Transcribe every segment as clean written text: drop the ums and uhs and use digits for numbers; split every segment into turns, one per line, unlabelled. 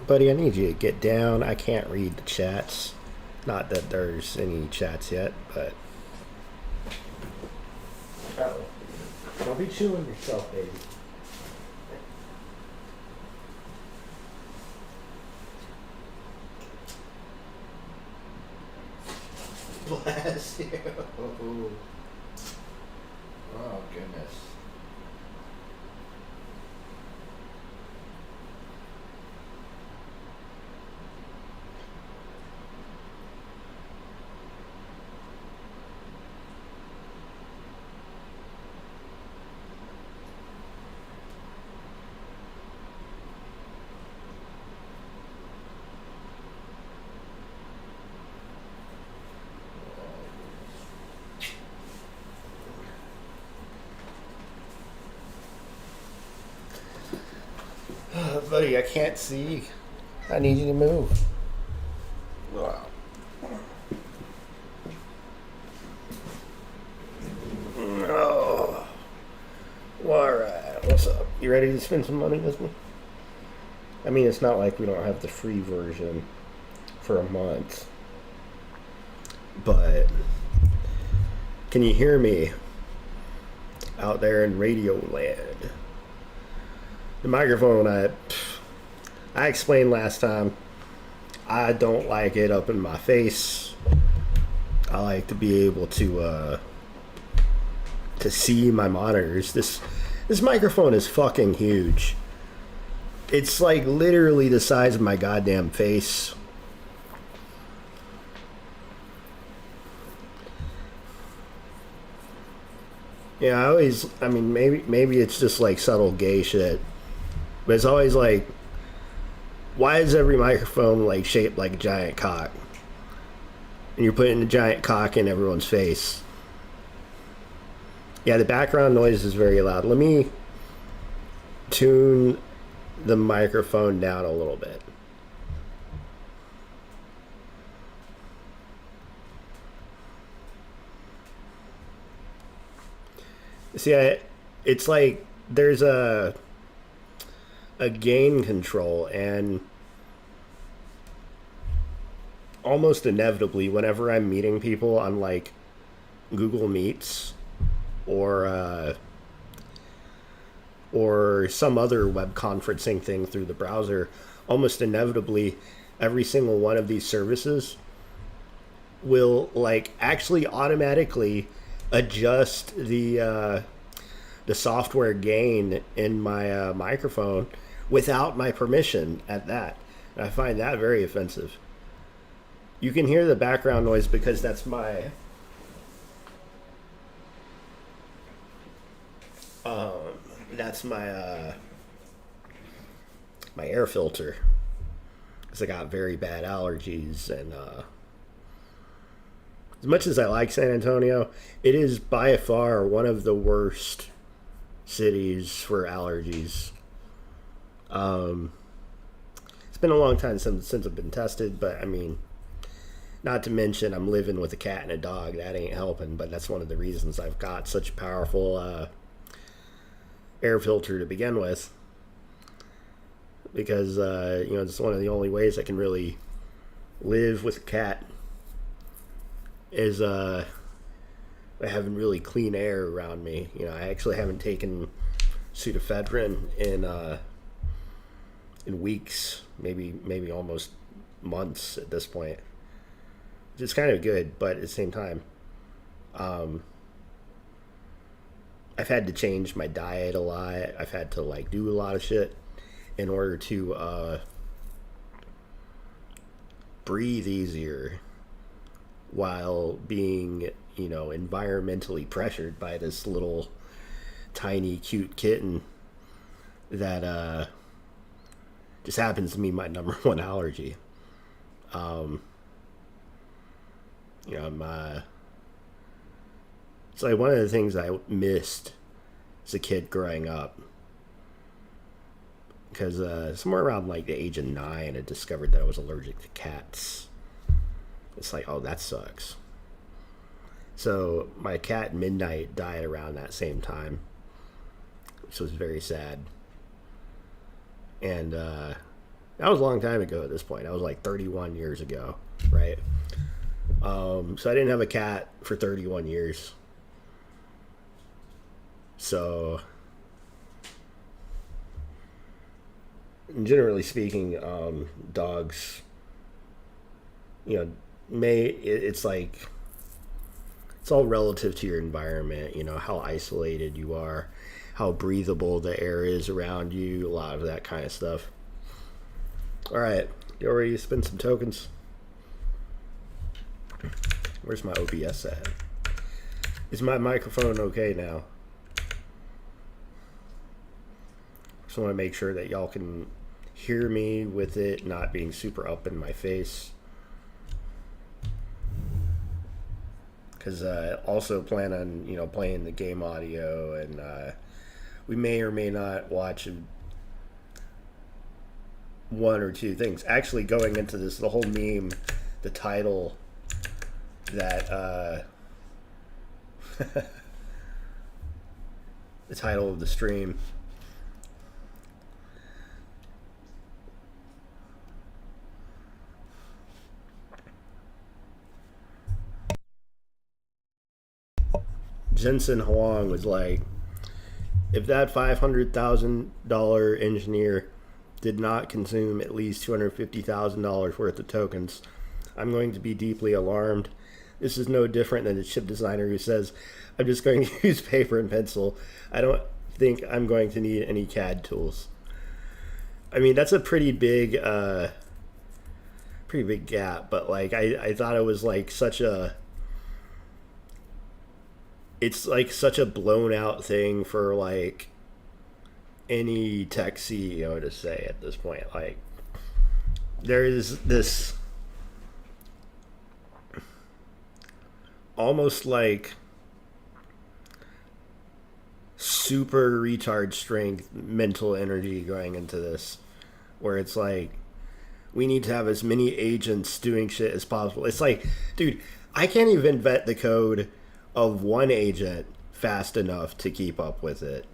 Buddy, I need you to get down. I can't read the chats. Not that there's any chats yet, but... Oh. Don't be chewing yourself, baby. Bless you. Oh, goodness. Buddy, I can't see. I need you to move. Wow. Oh. Alright, what's up? You ready to spend some money with me? I mean, it's not like we don't have the free version for a month. But can you hear me out there in radio land? The microphone, I explained last time, I don't like it up in my face. I like to be able to see my monitors. This microphone is fucking huge. It's like literally the size of my goddamn face. Yeah, I mean, maybe it's just like subtle gay shit. But it's always like, why is every microphone like shaped like a giant cock? And you're putting a giant cock in everyone's face. Yeah, the background noise is very loud. Let me tune the microphone down a little bit. See, it's like there's a gain control, and almost inevitably whenever I'm meeting people on like Google Meets or some other web conferencing thing through the browser, almost inevitably every single one of these services will like actually automatically adjust the software gain in my microphone without my permission at that. And I find that very offensive. You can hear the background noise because that's my my air filter, because I got very bad allergies. And as much as I like San Antonio, it is by far one of the worst cities for allergies. It's been a long time since I've been tested, but I mean, not to mention I'm living with a cat and a dog. That ain't helping, but that's one of the reasons I've got such a powerful air filter to begin with, because it's one of the only ways I can really live with a cat is having really clean air around me. I actually haven't taken pseudoephedrine in weeks, maybe almost months at this point. It's kind of good, but at the same time, I've had to change my diet a lot. I've had to like do a lot of shit in order to breathe easier while being, environmentally pressured by this little tiny cute kitten that just happens to be my number one allergy. It's like one of the things I missed as a kid growing up, because somewhere around like the age of 9 I discovered that I was allergic to cats. It's like, oh, that sucks. So my cat Midnight died around that same time, which was very sad. And That was a long time ago at this point. That was like 31 years ago, right? So I didn't have a cat for 31 years. So, generally speaking, dogs, it's like, it's all relative to your environment, how isolated you are, how breathable the air is around you, a lot of that kind of stuff. All right, you already spent some tokens? Where's my OBS at? Is my microphone okay now? Just want to make sure that y'all can hear me with it not being super up in my face. Because I also plan on, playing the game audio, and we may or may not watch one or two things. Actually, going into this, the whole meme, the title that the title of the stream. Jensen Huang was like, if that $500,000 engineer did not consume at least $250,000 worth of tokens, I'm going to be deeply alarmed. This is no different than the chip designer who says, I'm just going to use paper and pencil. I don't think I'm going to need any CAD tools. I mean, that's a pretty big gap, but like I thought it was like it's like such a blown out thing for like any tech CEO to say at this point. Like, there is this almost like super retard strength mental energy going into this, where it's like, we need to have as many agents doing shit as possible. It's like, dude, I can't even vet the code of one agent fast enough to keep up with it.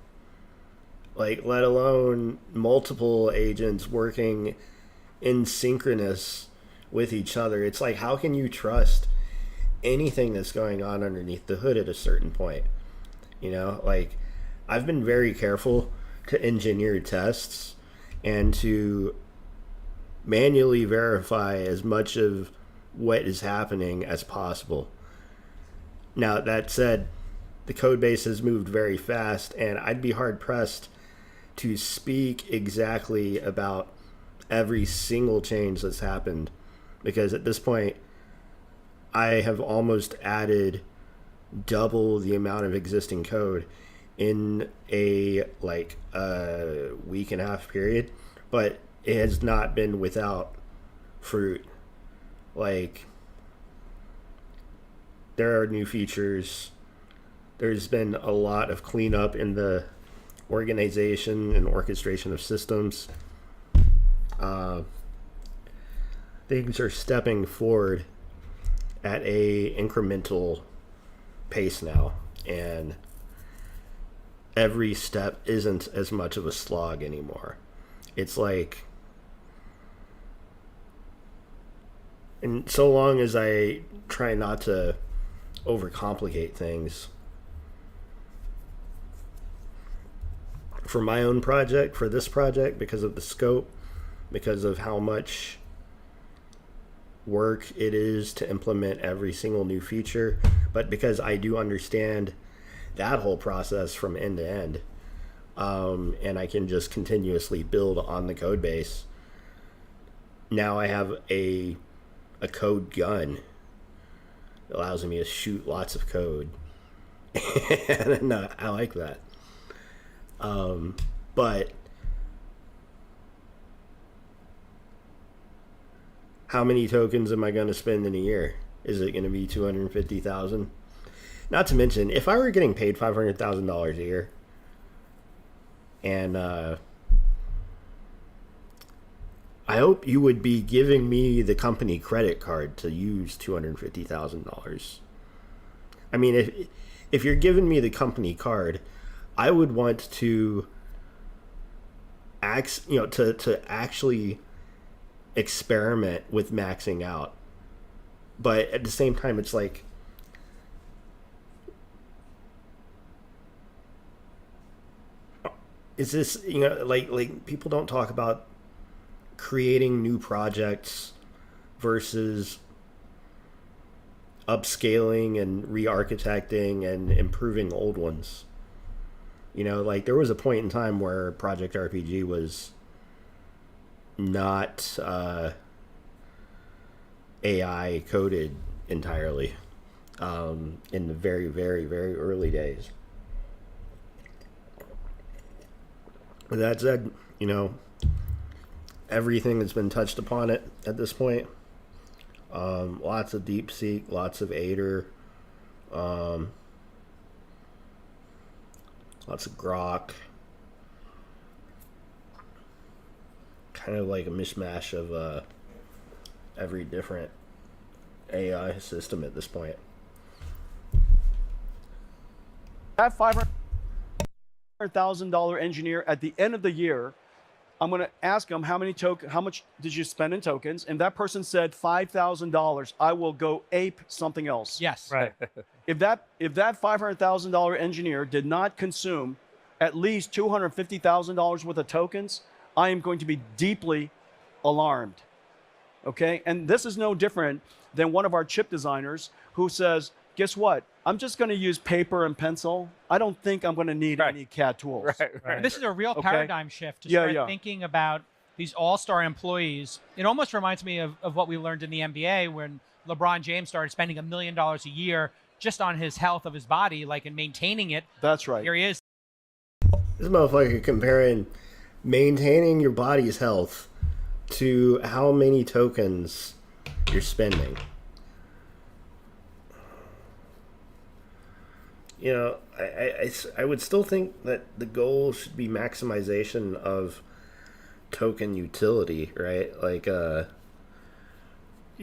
Like, let alone multiple agents working in synchronous with each other. It's like, how can you trust anything that's going on underneath the hood at a certain point? Like, I've been very careful to engineer tests and to manually verify as much of what is happening as possible. Now, that said, the code base has moved very fast, and I'd be hard pressed to speak exactly about every single change that's happened, because at this point I have almost added double the amount of existing code in a week and a half period, but it has not been without fruit. Like, there are new features. There's been a lot of cleanup in the organization and orchestration of systems. Things are stepping forward at a incremental pace now, and every step isn't as much of a slog anymore. It's like, and so long as I try not to overcomplicate things, for my own project, for this project, because of the scope, because of how much work it is to implement every single new feature, but because I do understand that whole process from end to end, and I can just continuously build on the code base. Now I have a code gun. It allows me to shoot lots of code. And I like that. But how many tokens am I going to spend in a year? Is it going to be 250,000? Not to mention, if I were getting paid $500,000 a year, and I hope you would be giving me the company credit card to use $250,000. I mean, if you're giving me the company card, I would want to to actually experiment with maxing out. But at the same time, it's like, is this, like people don't talk about creating new projects versus upscaling and re-architecting and improving old ones. Like there was a point in time where Project RPG was not AI coded entirely in the very, very, very early days. That said, everything has been touched upon it at this point. Lots of deepseek, lots of Aider, lots of grok. Kind of like a mishmash of every different AI system at this point.
That $500,000 engineer at the end of the year, I'm going to ask him how much did you spend in tokens? And that person said $5,000. I will go ape something else.
Yes.
Right.
If that $500,000 engineer did not consume at least $250,000 worth of tokens, I am going to be deeply alarmed. Okay? And this is no different than one of our chip designers who says, guess what? I'm just going to use paper and pencil. I don't think I'm going to need any CAD tools.
Right.
And this is a real paradigm shift to start thinking about these all-star employees. It almost reminds me of what we learned in the NBA when LeBron James started spending $1 million a year just on his health of his body, like, and maintaining it.
That's right.
Here he is.
This motherfucker comparing maintaining your body's health to how many tokens you're spending. I would still think that the goal should be maximization of token utility, right? Like, you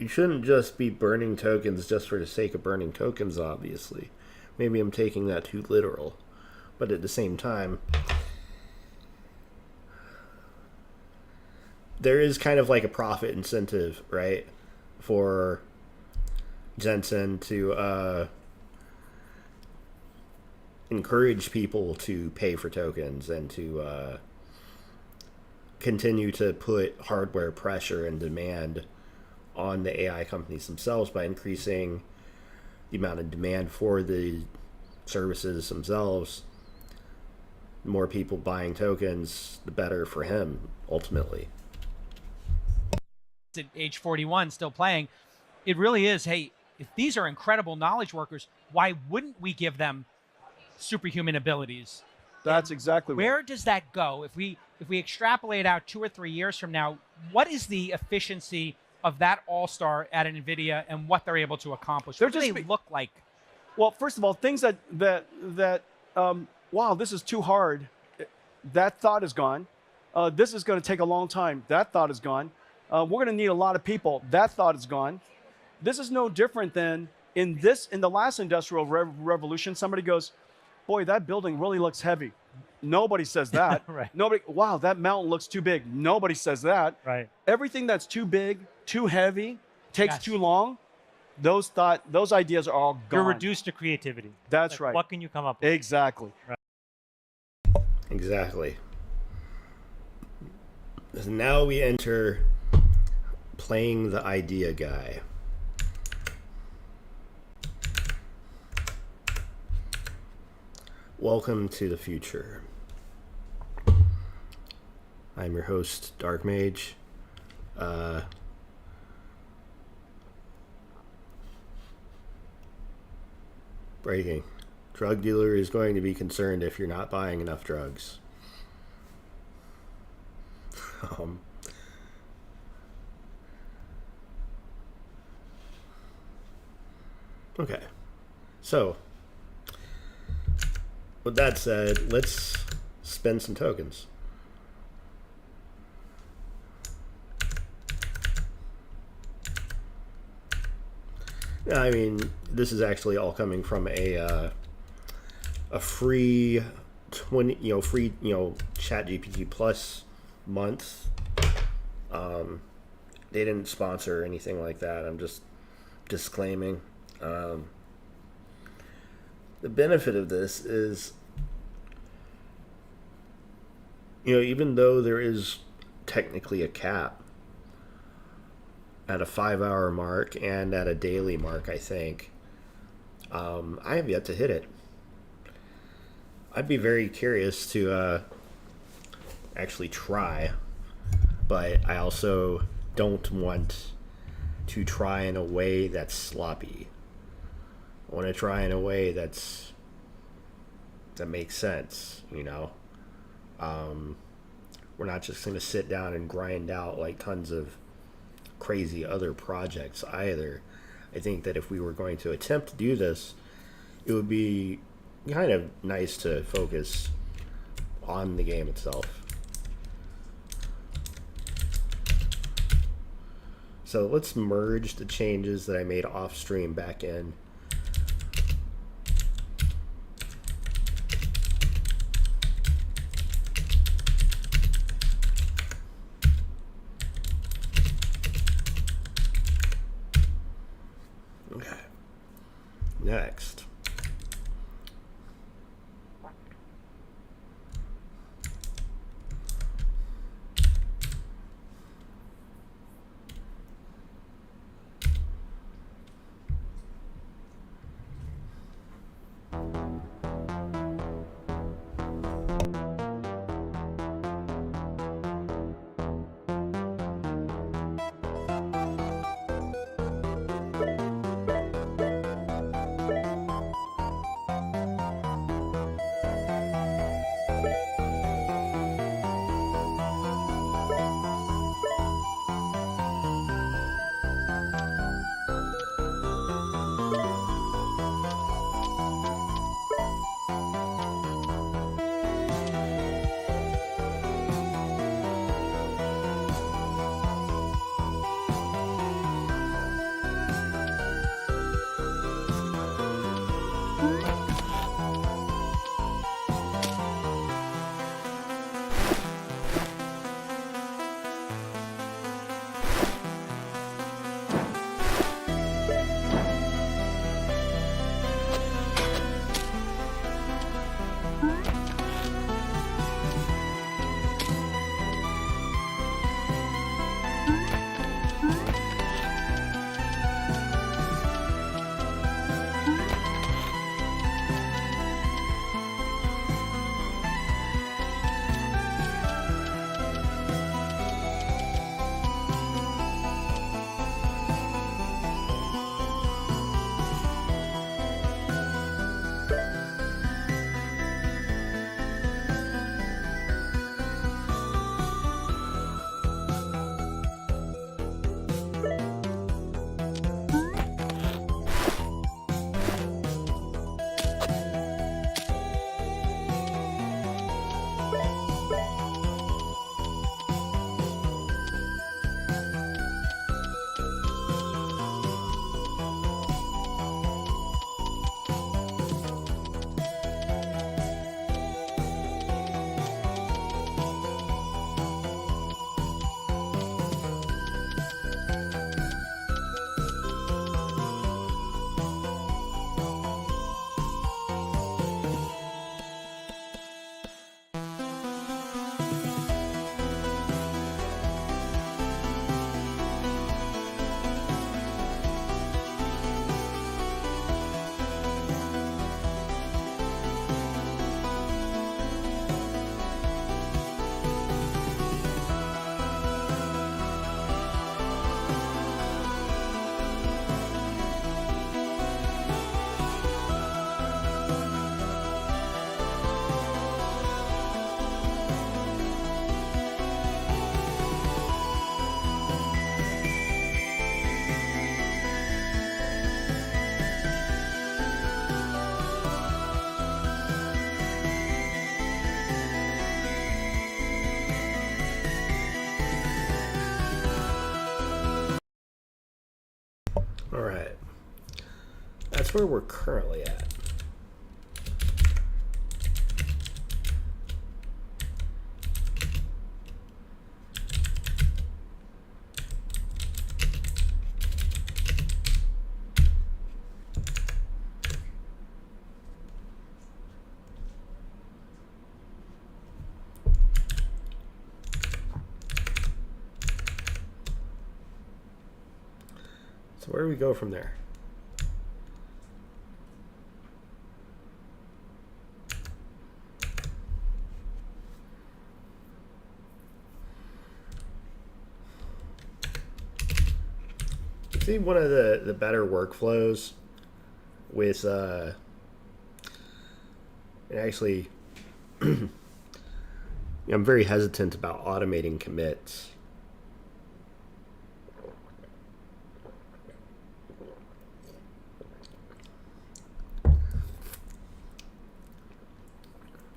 shouldn't just be burning tokens just for the sake of burning tokens, obviously. Maybe I'm taking that too literal. But at the same time, there is kind of like a profit incentive, right? For Jensen to encourage people to pay for tokens and to continue to put hardware pressure and demand on the AI companies themselves by increasing the amount of demand for the services themselves. The more people buying tokens, the better for him, ultimately.
At age 41, still playing. It really is, hey, if these are incredible knowledge workers, why wouldn't we give them superhuman abilities?
That's exactly right.
Where does that go? If we extrapolate out 2 or 3 years from now, what is the efficiency of that all-star at NVIDIA and what they're able to accomplish? What do they look like?
Well, first of all, things that wow, this is too hard. That thought is gone. This is going to take a long time. That thought is gone. We're going to need a lot of people. That thought is gone. This is no different than in the last industrial revolution. Somebody goes, boy, that building really looks heavy. Nobody says that.
Right.
Nobody, wow, that mountain looks too big. Nobody says that.
Right.
Everything that's too big, too heavy, takes too long, those ideas are all gone.
You're reduced to creativity.
That's right.
What can you come up with?
Exactly.
Right.
Exactly. So now we enter playing the idea guy. Welcome to the future. I'm your host, Dark Mage. Breaking. Drug dealer is going to be concerned if you're not buying enough drugs. Okay. So, with that said, let's spend some tokens. I mean, this is actually all coming from a free ChatGPT Plus month. They didn't sponsor or anything like that. I'm just disclaiming. The benefit of this is, even though there is technically a cap at a 5-hour mark and at a daily mark, I think, I have yet to hit it. I'd be very curious to actually try, but I also don't want to try in a way that's sloppy. I want to try in a way that makes sense, We're not just going to sit down and grind out like tons of crazy other projects either. I think that if we were going to attempt to do this, it would be kind of nice to focus on the game itself. So let's merge the changes that I made off stream back in. Okay. Next. All right. That's where we're currently at. So where do we go from there? See, one of the better workflows with actually I'm very hesitant about automating commits.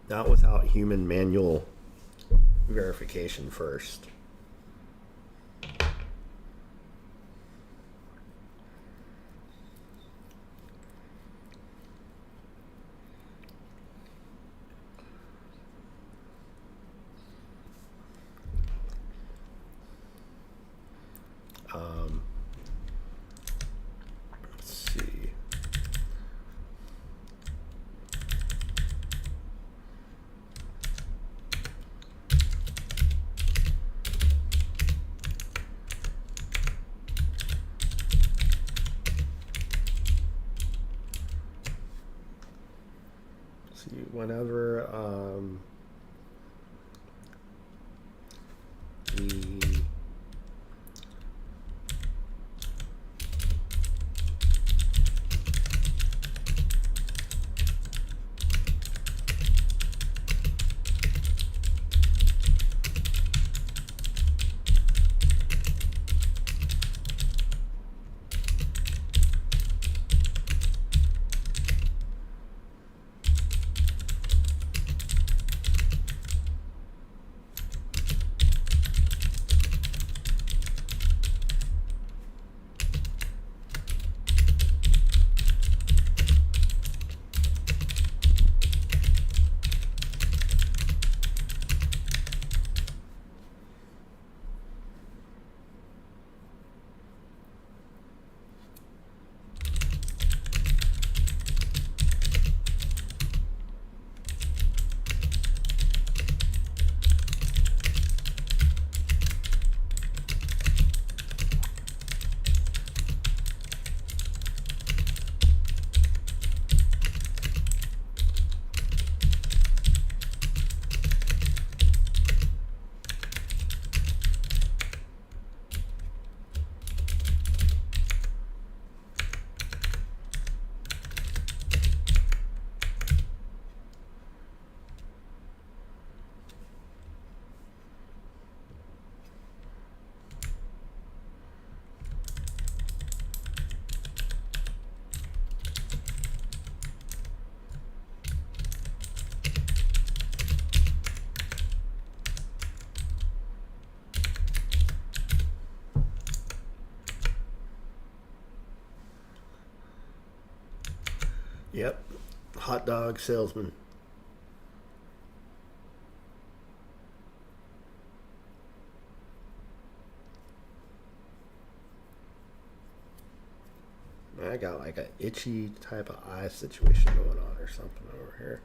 Not without human manual verification first. Let's see. Whenever we Yep, hot dog salesman. I got like an itchy type of eye situation going on or something over here.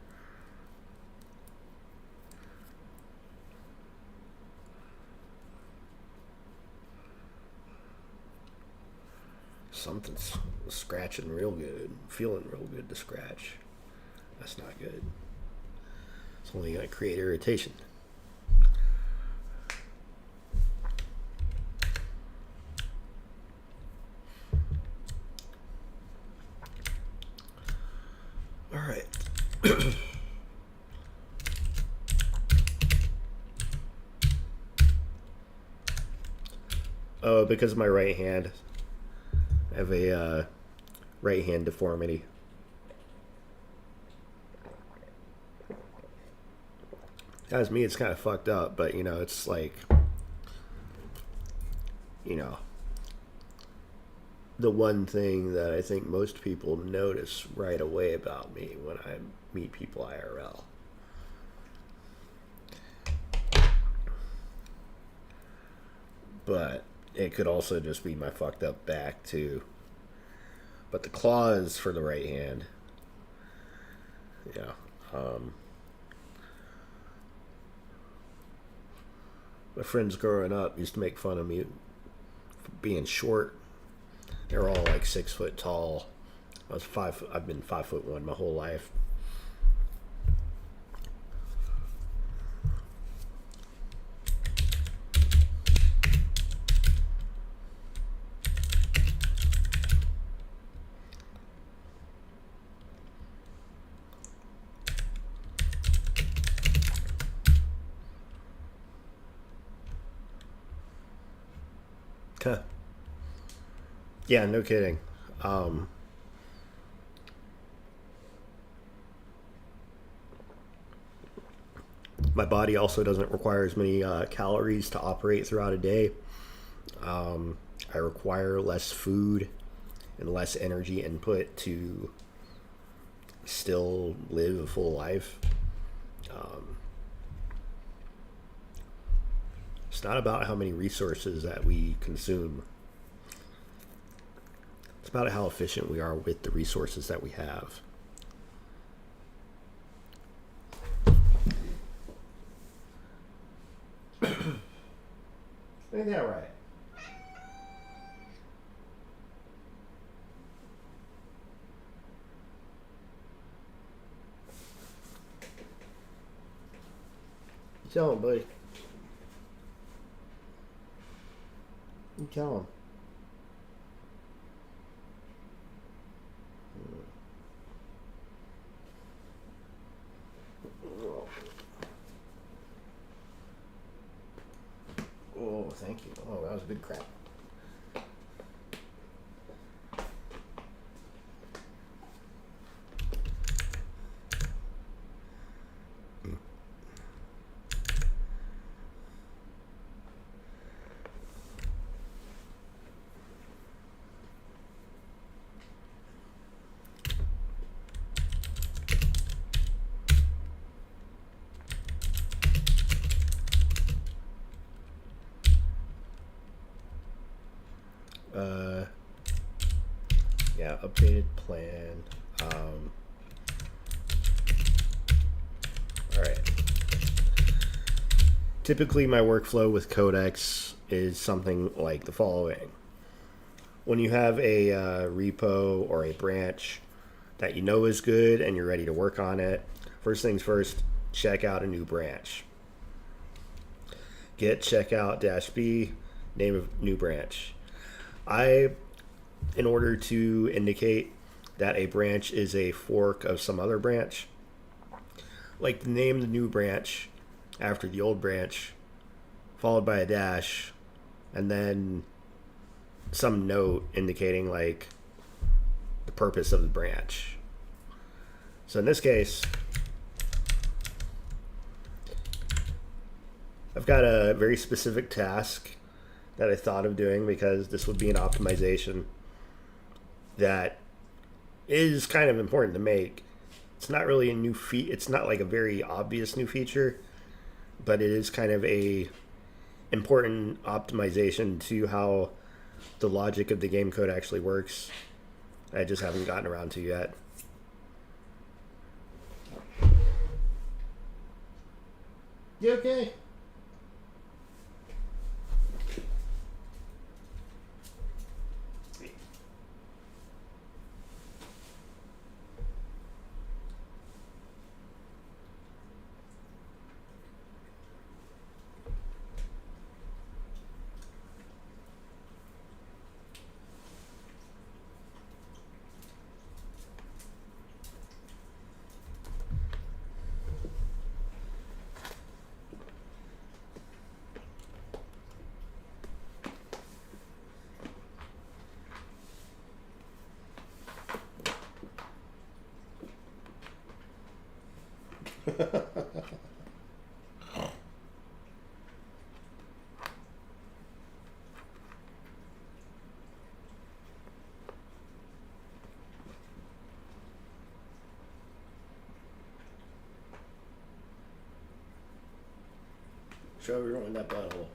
Something's scratching real good, feeling real good to scratch. That's not good. It's only going to create irritation. All right. Oh, because of my right hand. I have a right hand deformity. As me, it's kind of fucked up, but you know, it's like, you know, the one thing that I think most people notice right away about me when I meet people IRL. But it could also just be my fucked up back too. But the claws for the right hand. Yeah. My friends growing up used to make fun of me for being short. They're all like 6 foot tall. I've been 5'1" my whole life. Huh. Yeah, no kidding. My body also doesn't require as many calories to operate throughout a day. I require less food and less energy input to still live a full life. It's not about how many resources that we consume. It's about how efficient we are with the resources that we have. Ain't that right? Tell him, buddy. You tell him. Oh, thank you. Oh, that was a good crap. Yeah, updated plan. All right. Typically, my workflow with Codex is something like the following. When you have a repo or a branch that you know is good and you're ready to work on it, first things first, check out a new branch. Get checkout -b, name of new branch. In order to indicate that a branch is a fork of some other branch, like to name the new branch after the old branch, followed by a dash, and then some note indicating like the purpose of the branch. So in this case, I've got a very specific task that I thought of doing because this would be an optimization that is kind of important to make. It's not really a new it's not like a very obvious new feature, but it is kind of a important optimization to how the logic of the game code actually works. I just haven't gotten around to yet. You okay? Show everyone that butthole.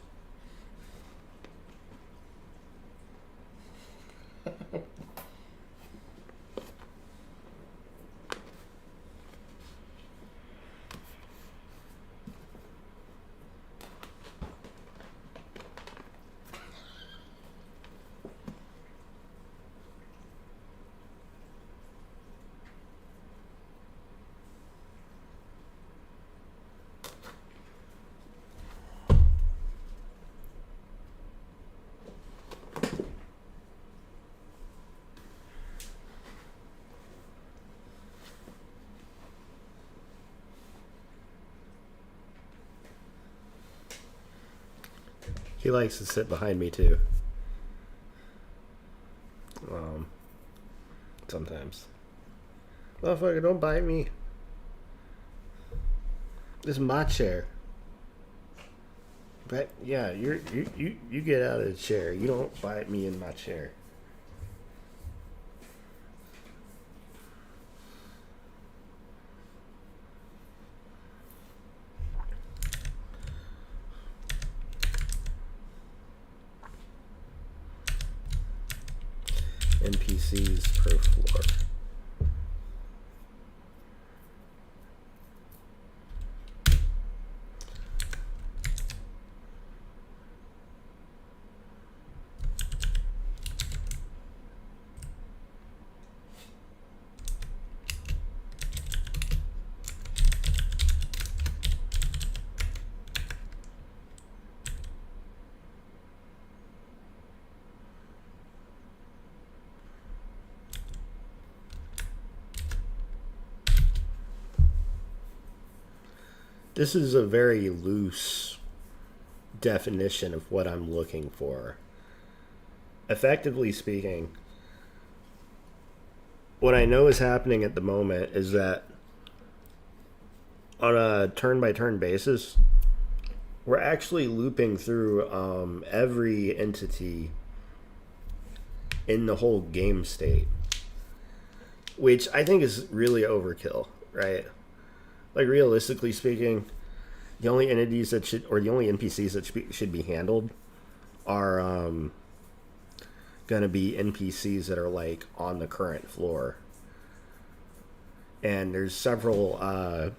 He likes to sit behind me too. Sometimes. Motherfucker, don't bite me. This is my chair. But yeah, you get out of the chair. You don't bite me in my chair. NPCs per floor. This is a very loose definition of what I'm looking for. Effectively speaking, what I know is happening at the moment is that on a turn-by-turn basis, we're actually looping through every entity in the whole game state, which I think is really overkill, right? Like, realistically speaking, the only entities that should, or the only NPCs that should be handled are going to be NPCs that are, like, on the current floor. And there's several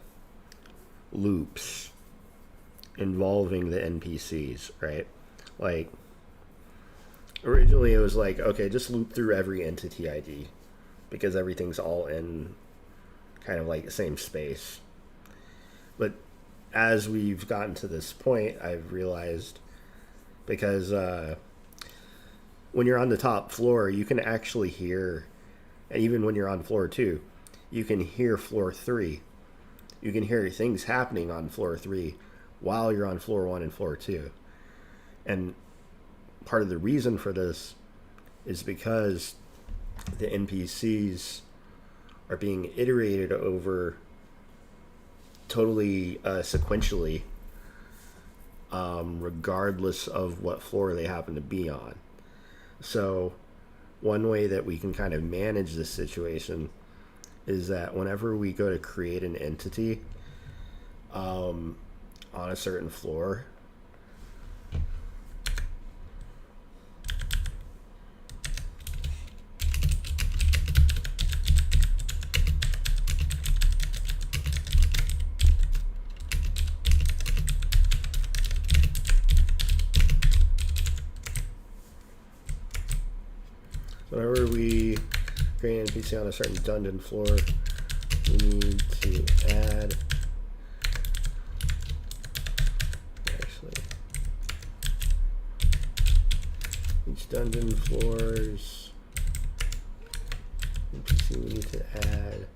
loops involving the NPCs, right? Like, originally it was like, okay, just loop through every entity ID because everything's all in kind of like the same space. But as we've gotten to this point, I've realized, because when you're on the top floor, you can actually hear, and even when you're on floor 2, you can hear floor 3. You can hear things happening on floor 3 while you're on floor 1 and floor 2. And part of the reason for this is because the NPCs are being iterated over totally sequentially, regardless of what floor they happen to be on. So one way that we can kind of manage this situation is that whenever we go to create an entity on a certain floor, whenever we create an NPC on a certain dungeon floor, we need to add, actually, each dungeon floors NPC we need to add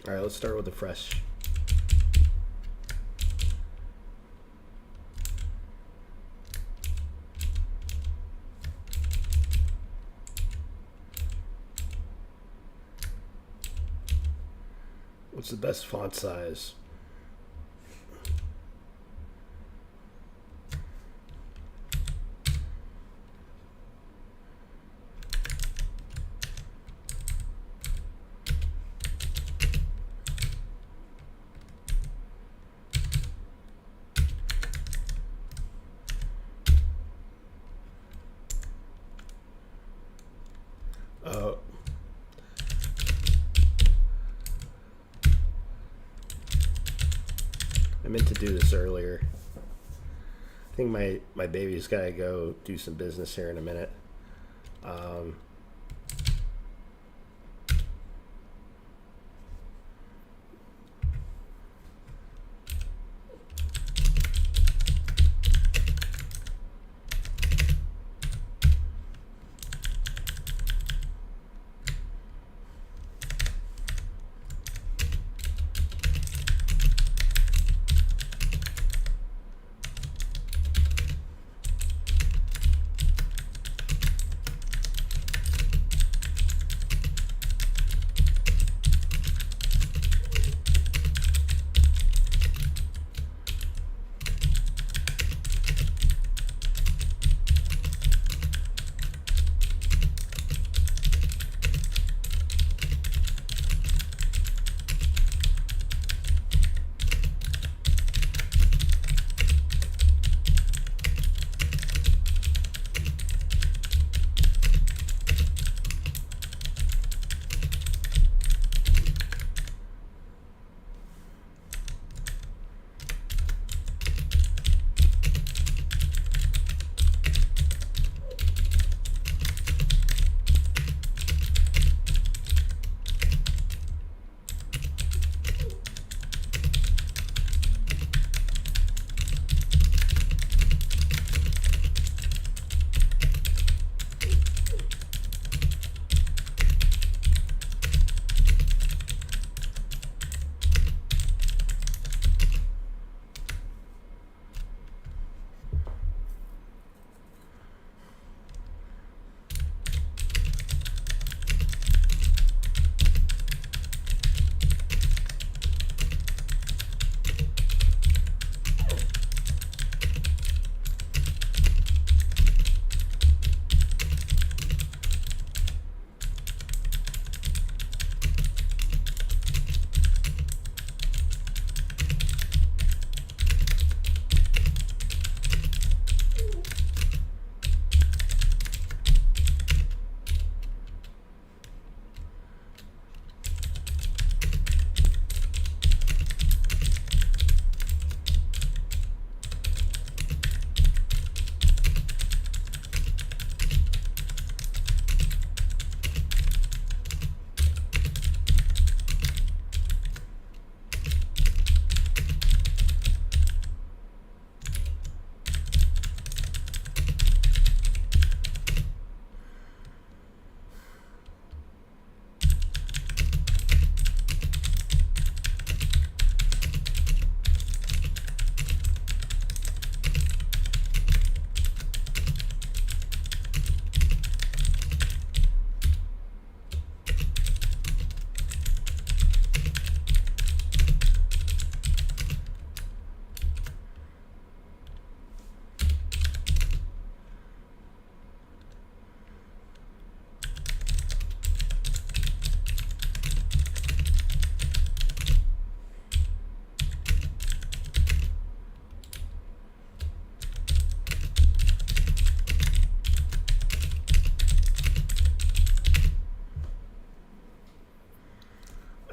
All right, let's start with a fresh. What's the best font size? I meant to do this earlier. I think my baby's got to go do some business here in a minute.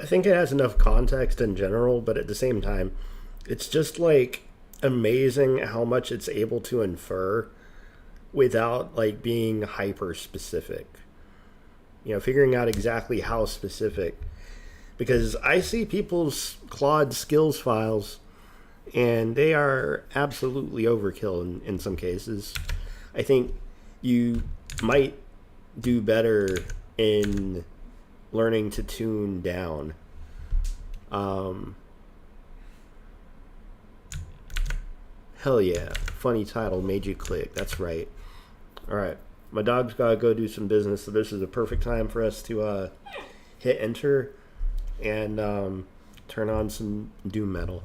I think it has enough context in general, but at the same time, it's just like amazing how much it's able to infer without like being hyper specific. You know, figuring out exactly how specific. Because I see people's Claude skills files and they are absolutely overkill in some cases. I think you might do better in learning to tune down Hell yeah. Funny title, made you click. That's right. All right. My dog's got to go do some business, so this is a perfect time for us to hit enter and turn on some doom metal.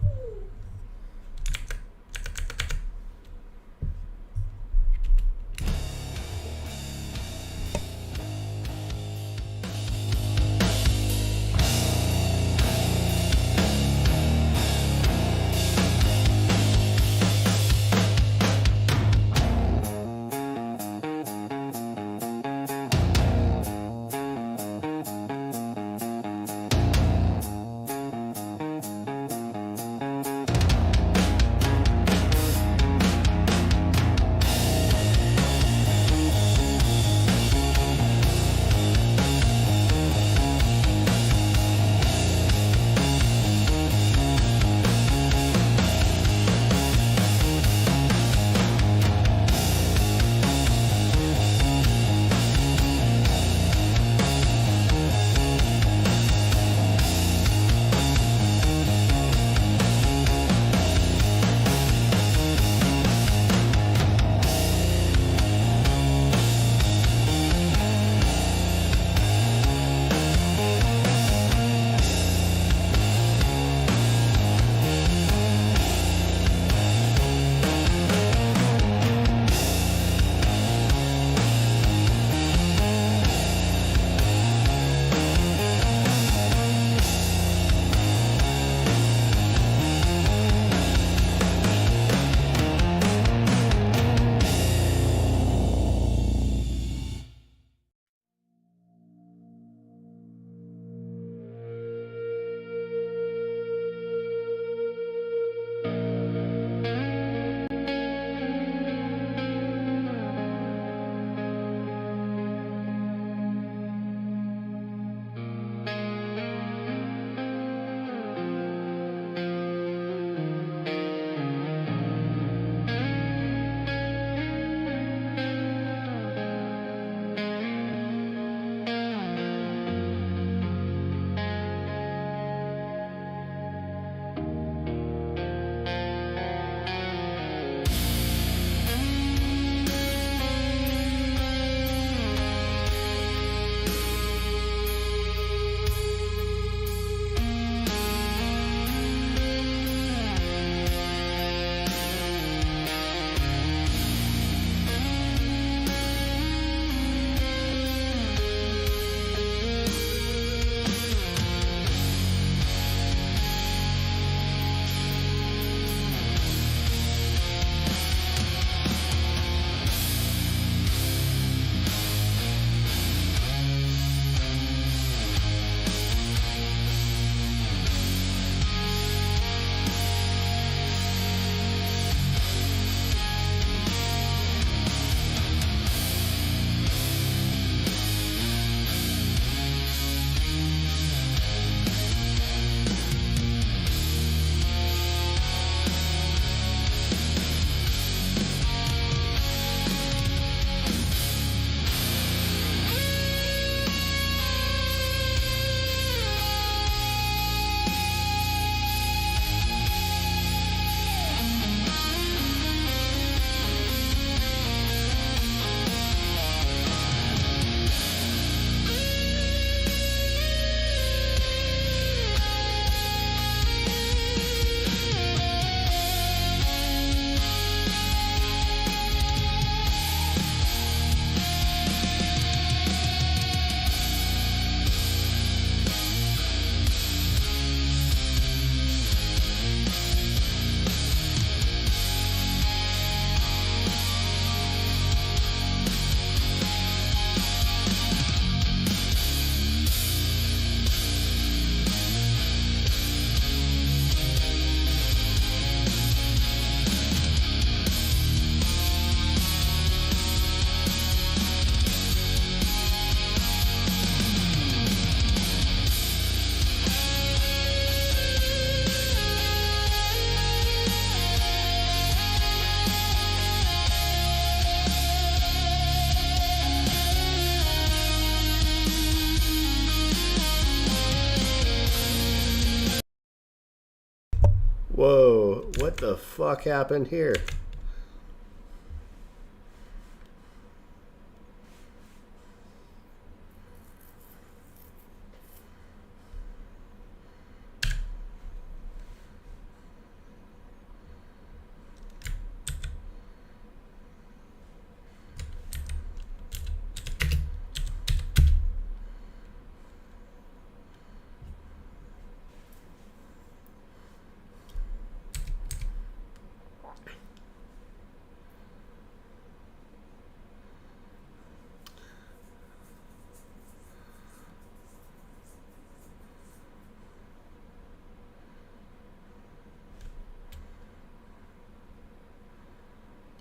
What the fuck happened here?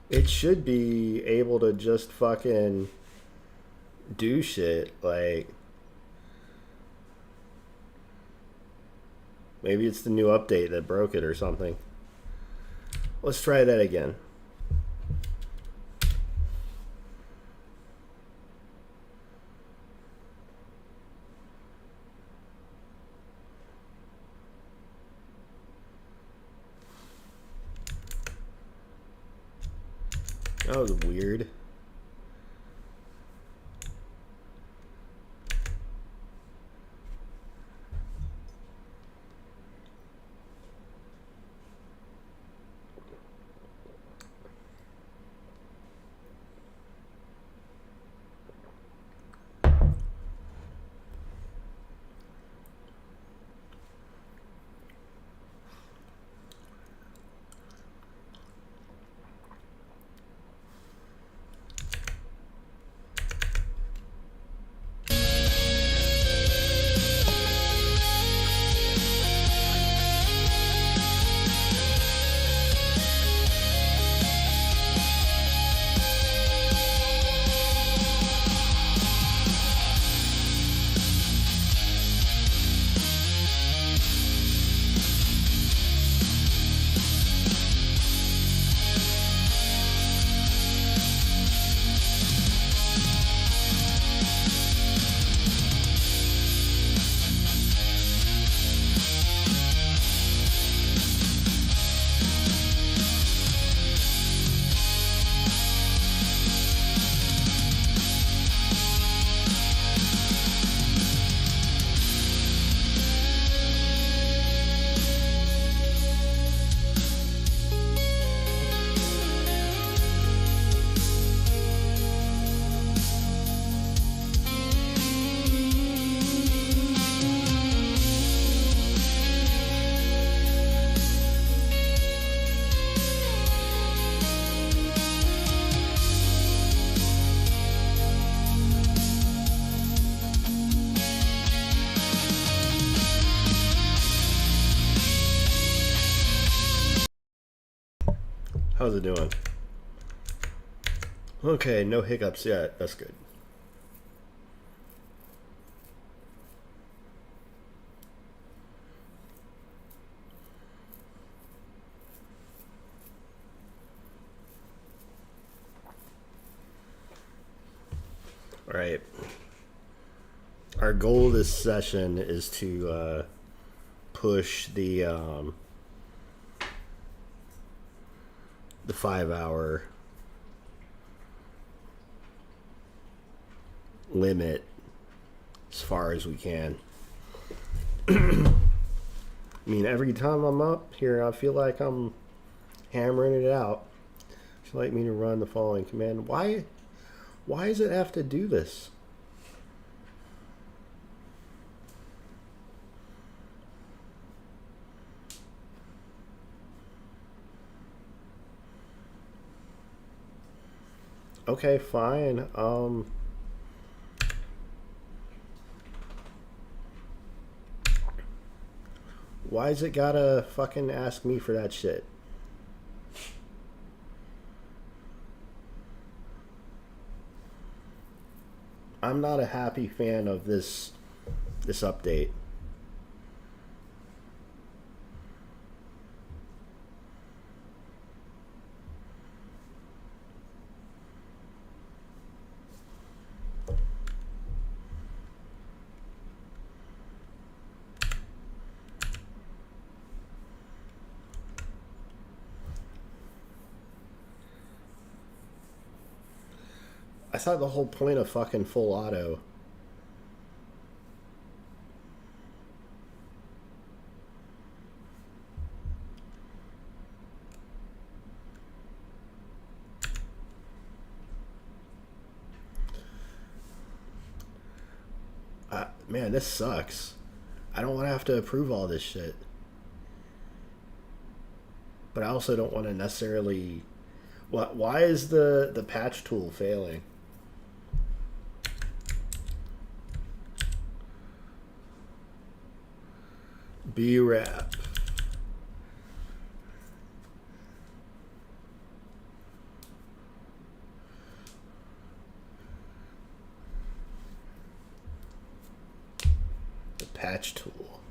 It should be able to just fucking do shit. Like, maybe it's the new update that broke it or something. Let's try that again. That was weird. How's it doing? Okay, no hiccups yet. That's good. All right. Our goal this session is to push the 5-hour limit as far as we can. I mean, every time I'm up here, I feel like I'm hammering it out. Would you like me to run the following command? Why does it have to do this? Okay, fine. Why's it gotta fucking ask me for that shit? I'm not a happy fan of this update. I thought the whole point of fucking full auto. Man, this sucks. I don't want to have to approve all this shit. But I also don't want to necessarily... Why is the patch tool failing? BRAP. The patch tool.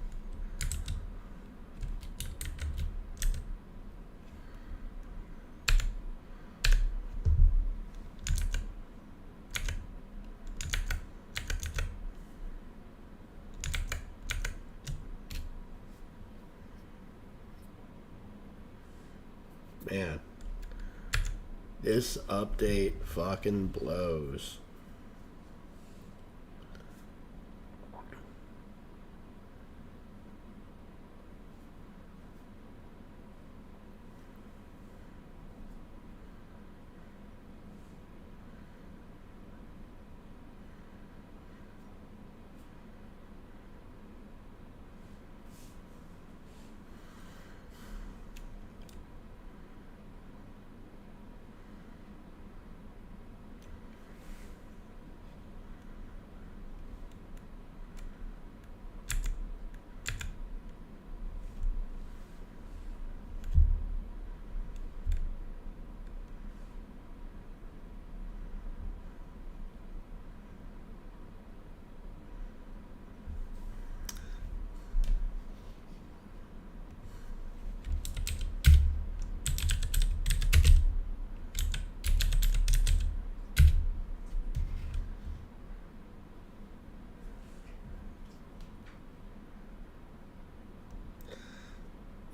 Man, this update fucking blows.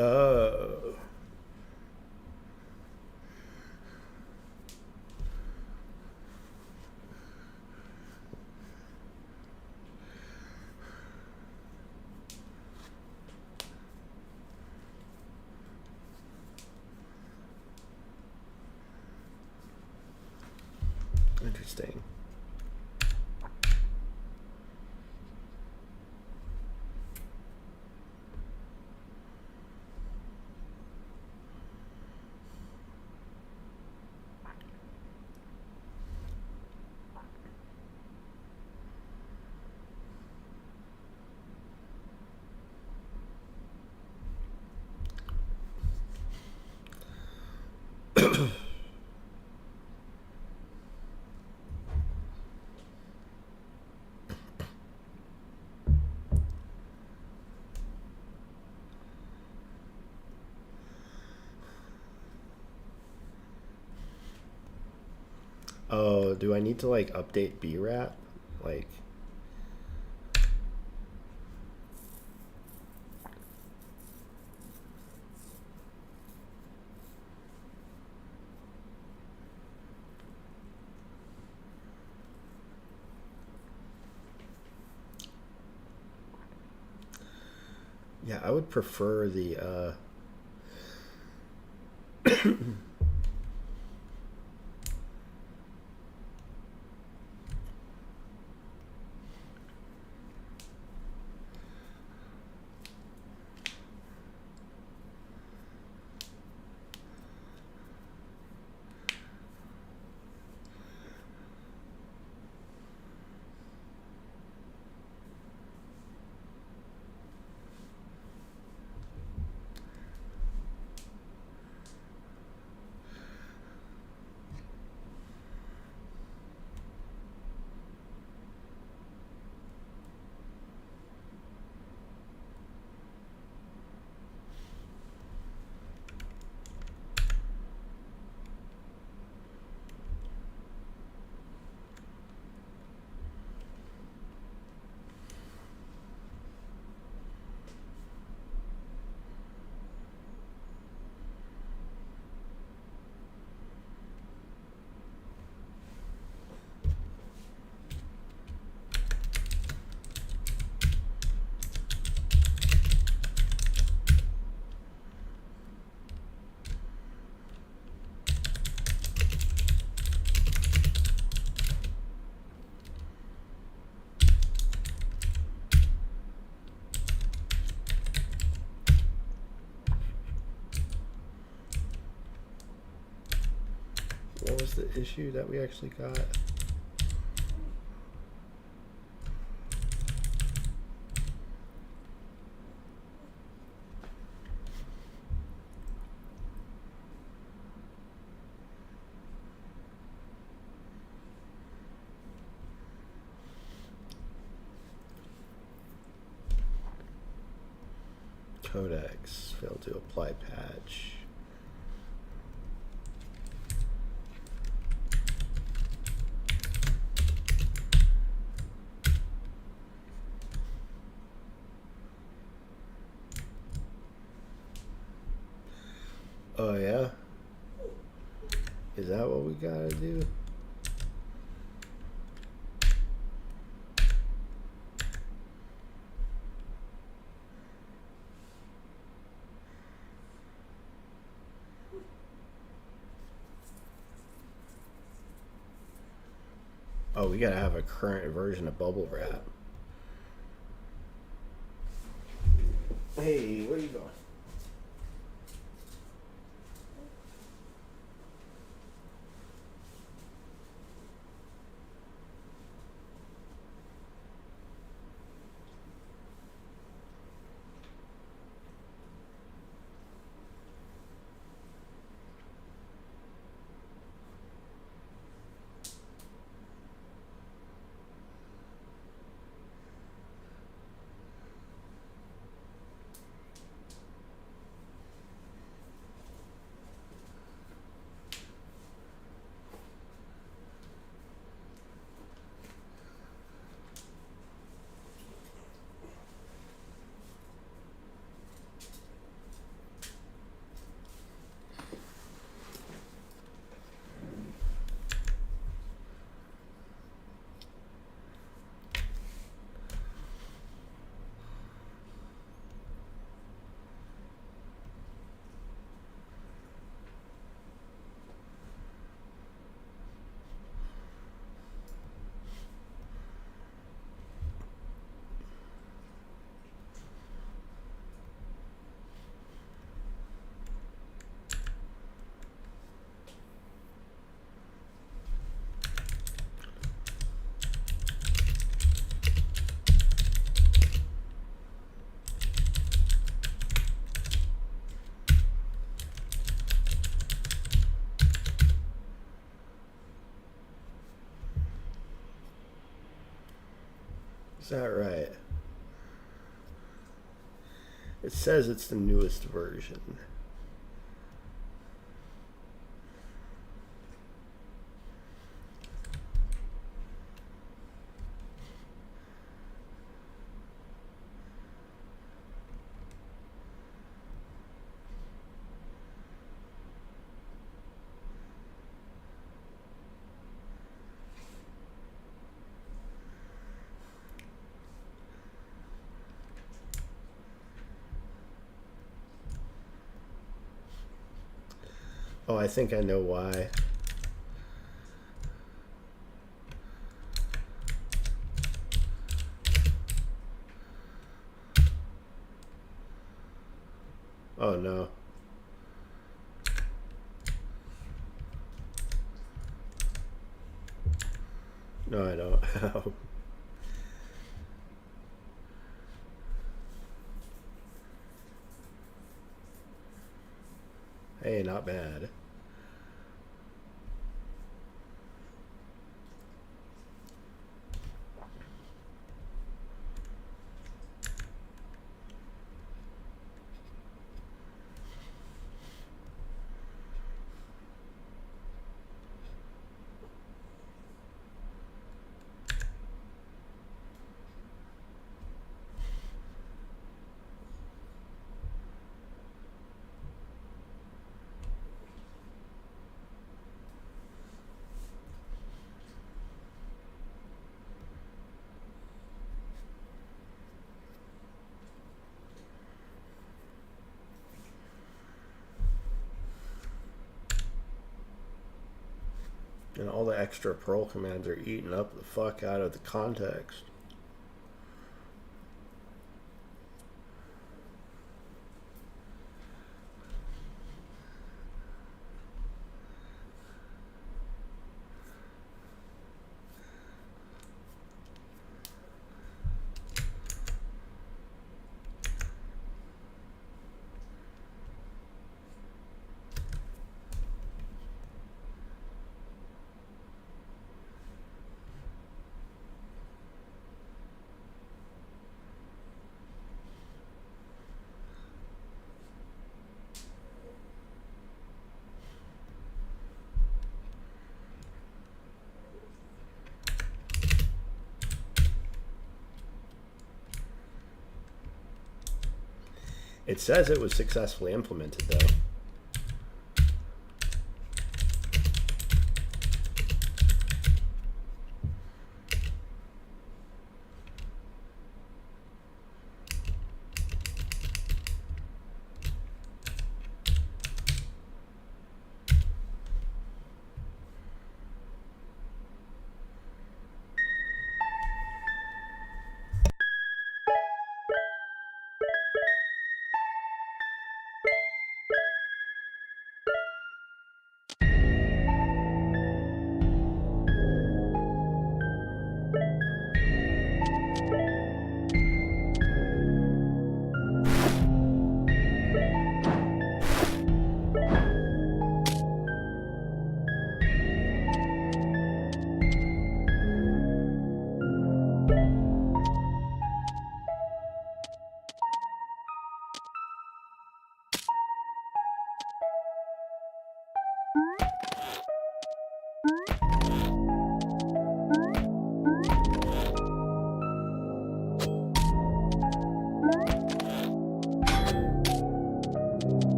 Oh. Interesting. Oh, do I need to like update BRAP? Like, yeah, I would prefer the the issue that we actually got? Codex failed to apply patch. Oh yeah? Is that what we gotta do? Oh, we gotta have a current version of bubble wrap. Hey, where you going? Is that right? It says it's the newest version. Oh, I think I know why. Oh no. No, I don't. Hey, not bad. And all the extra Perl commands are eating up the fuck out of the context. It says it was successfully implemented, though.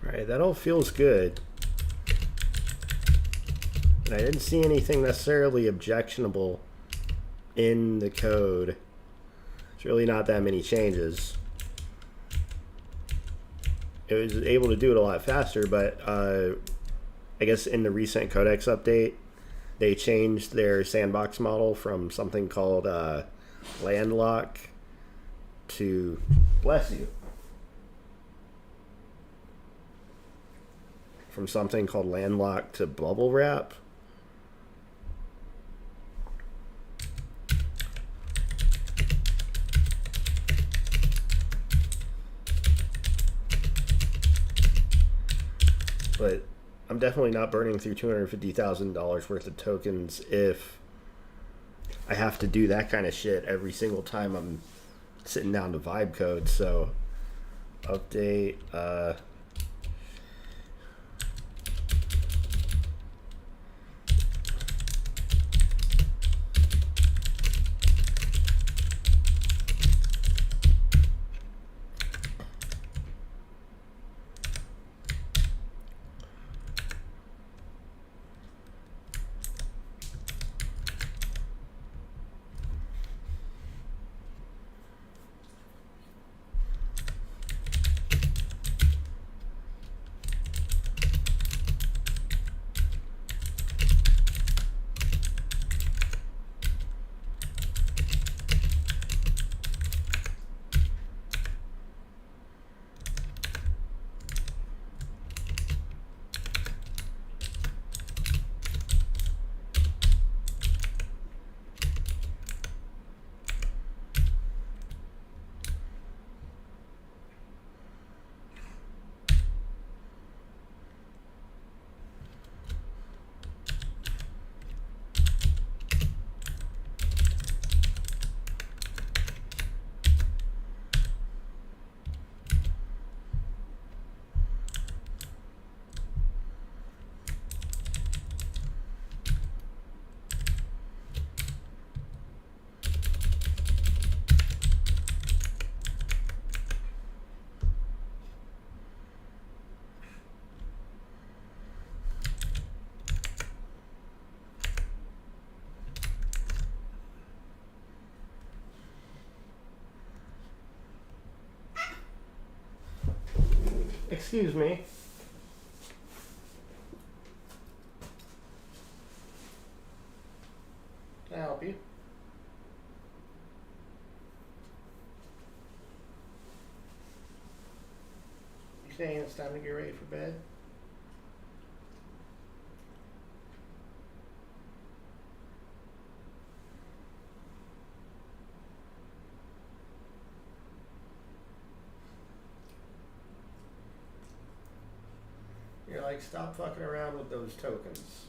Alright, that all feels good. And I didn't see anything necessarily objectionable in the code. It's really not that many changes. It was able to do it a lot faster, but I guess in the recent codex update, they changed their sandbox model from something called landlock to, bless you, from something called landlock to bubble wrap. But I'm definitely not burning through $250,000 worth of tokens if I have to do that kind of shit every single time I'm sitting down to vibe code. So update Excuse me. Can I help you? You saying it's time to get ready for bed? You're like, stop fucking around with those tokens.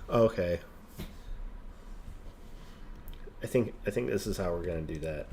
Okay. I think this is how we're gonna do that.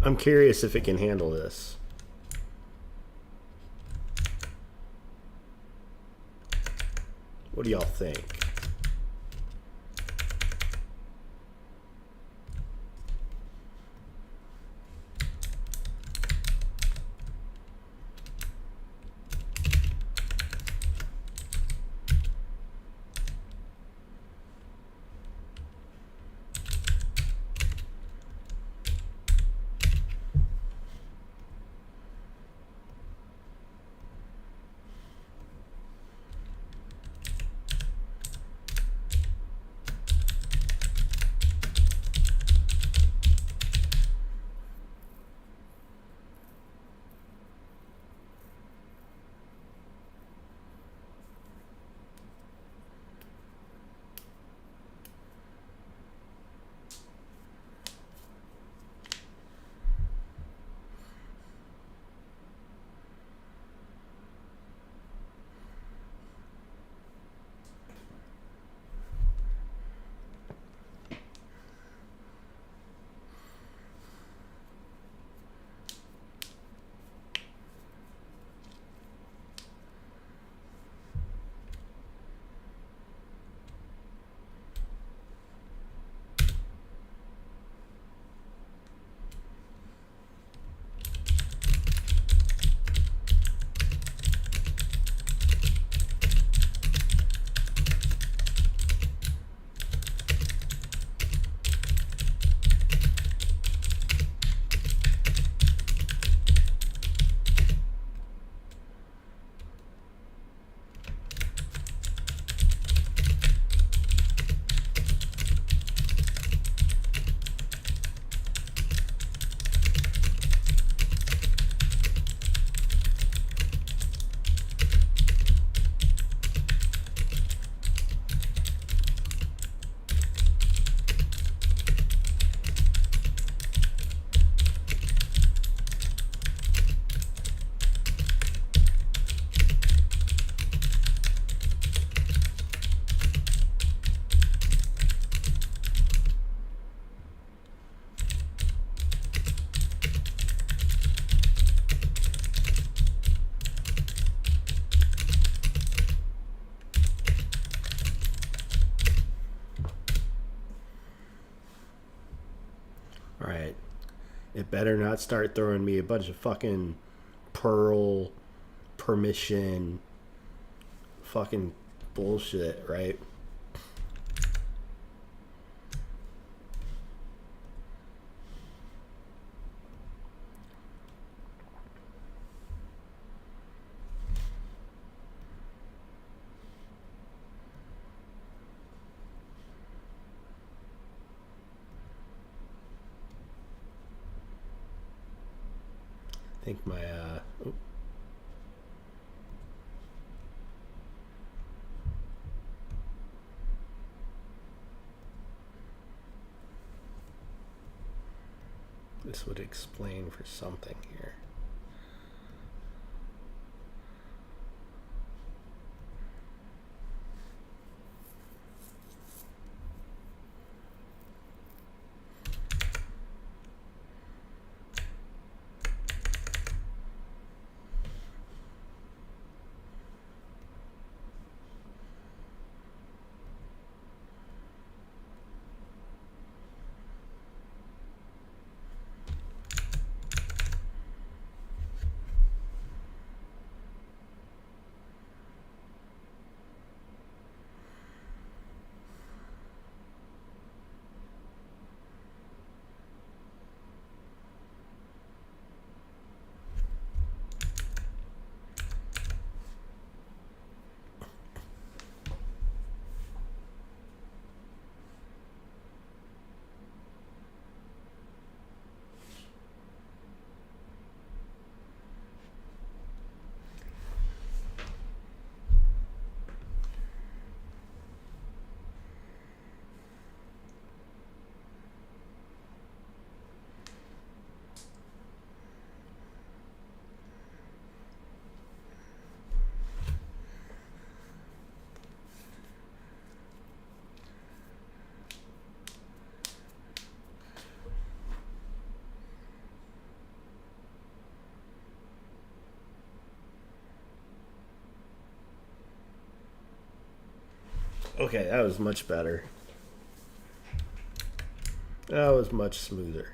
I'm curious if it can handle this. What do y'all think? All right. It better not start throwing me a bunch of fucking Perl permission fucking bullshit, right? I think my this would explain for something here. Okay, that was much better. That was much smoother.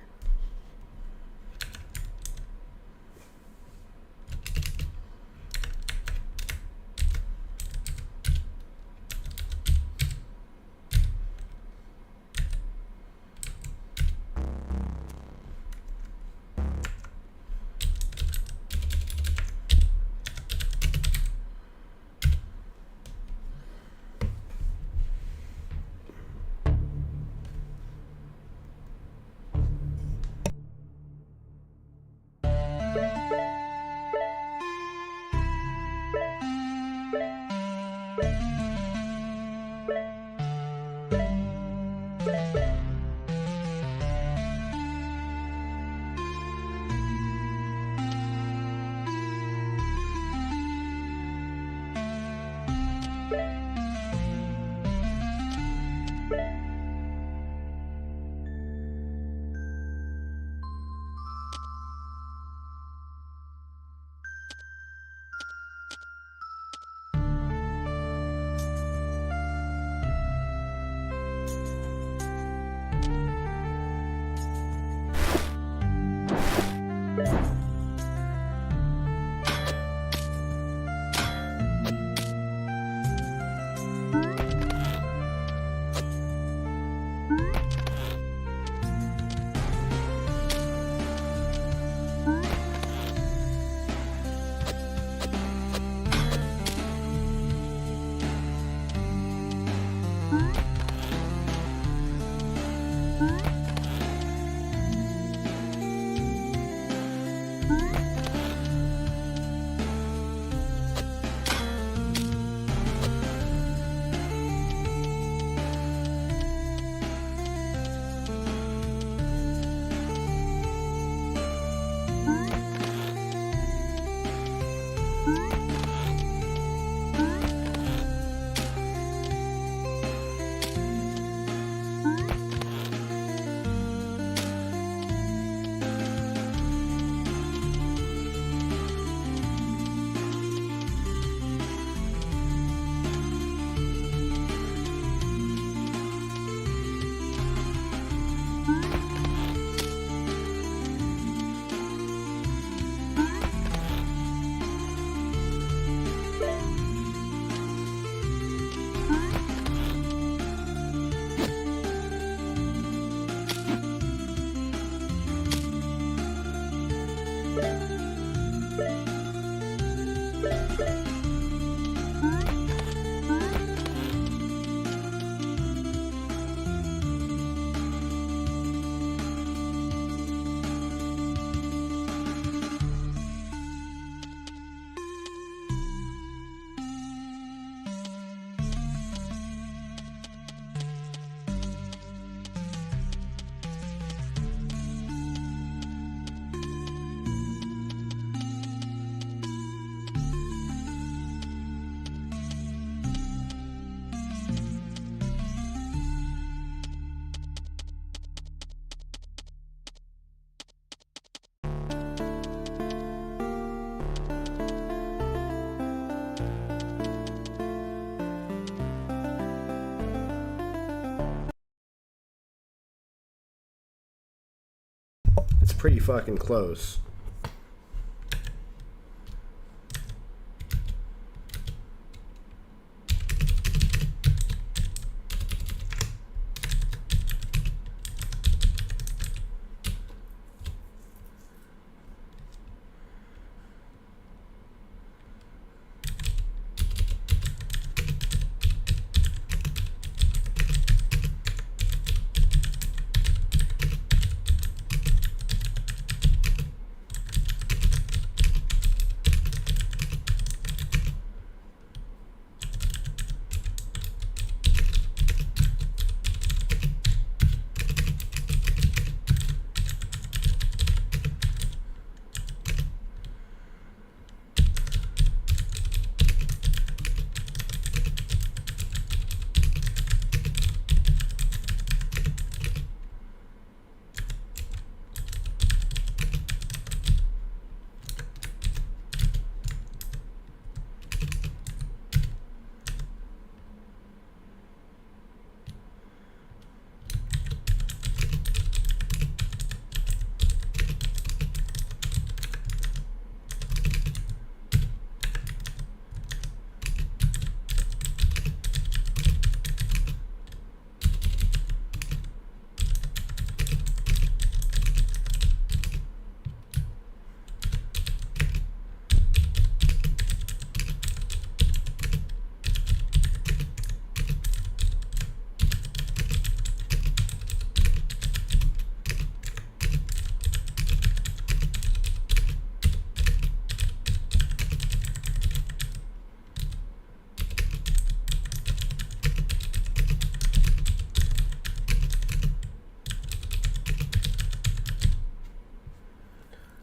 It's pretty fucking close.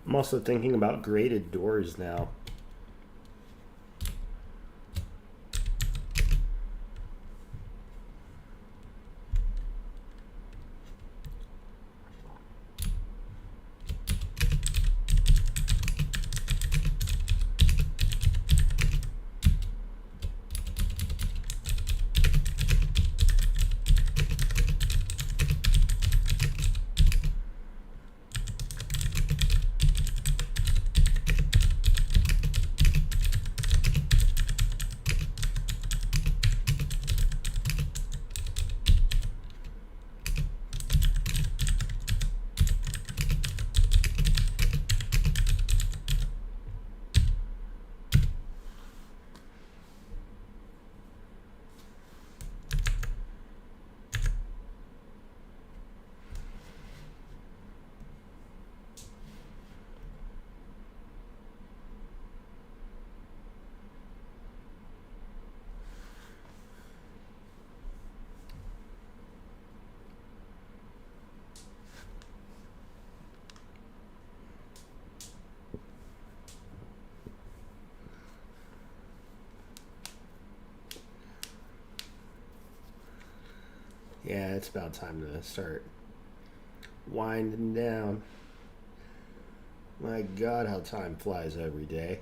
I'm also thinking about graded doors now. Yeah, it's about time to start winding down. My God, how time flies every day.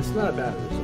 It's not a bad result.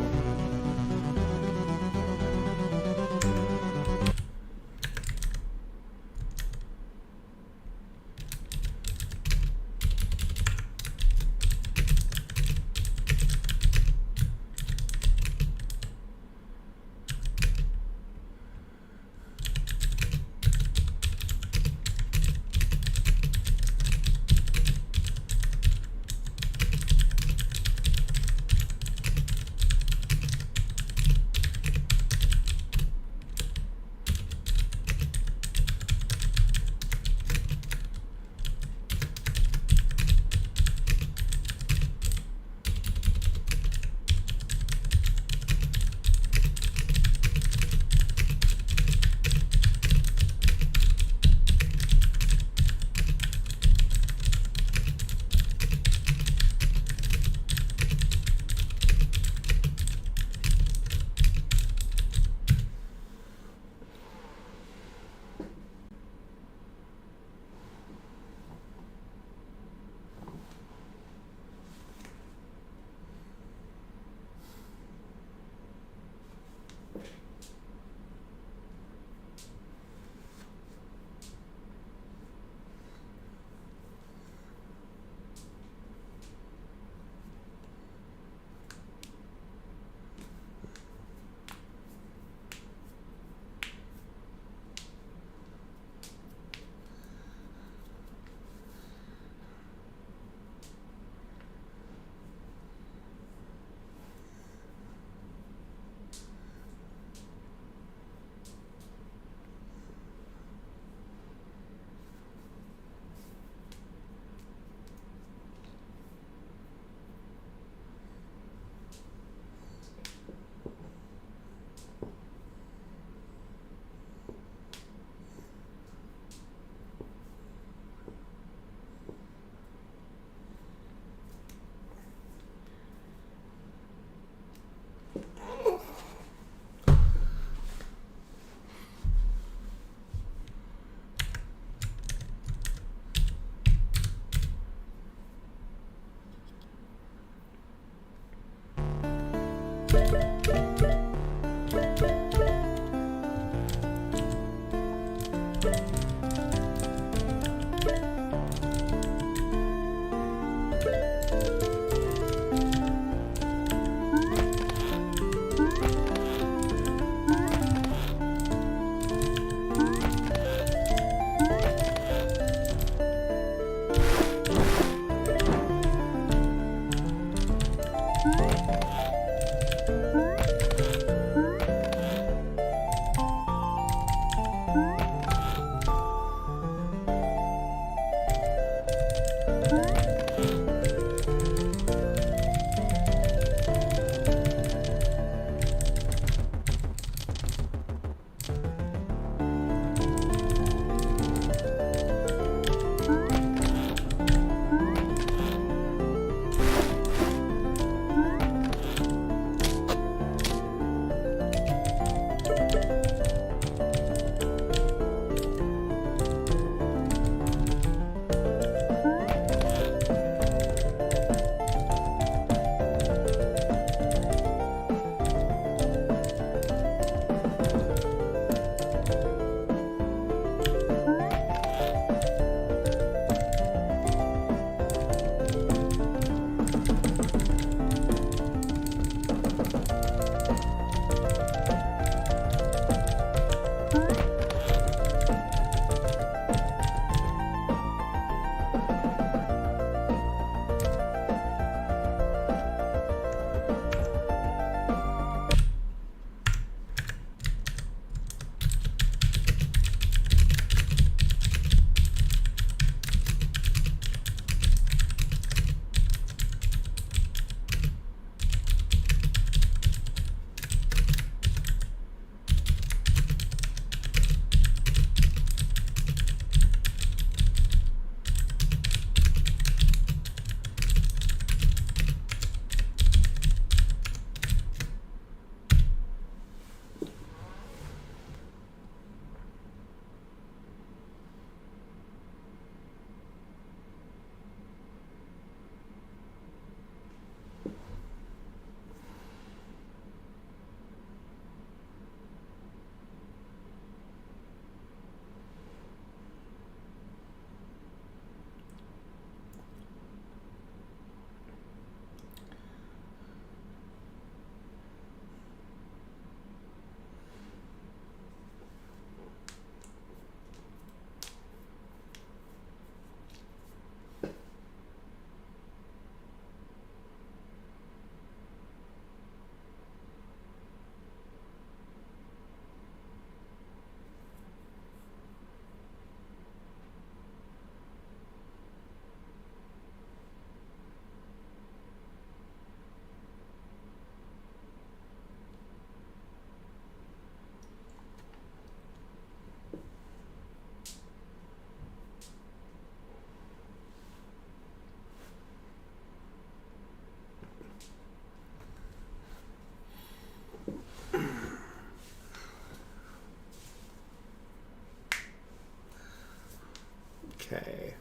Okay,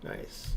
nice.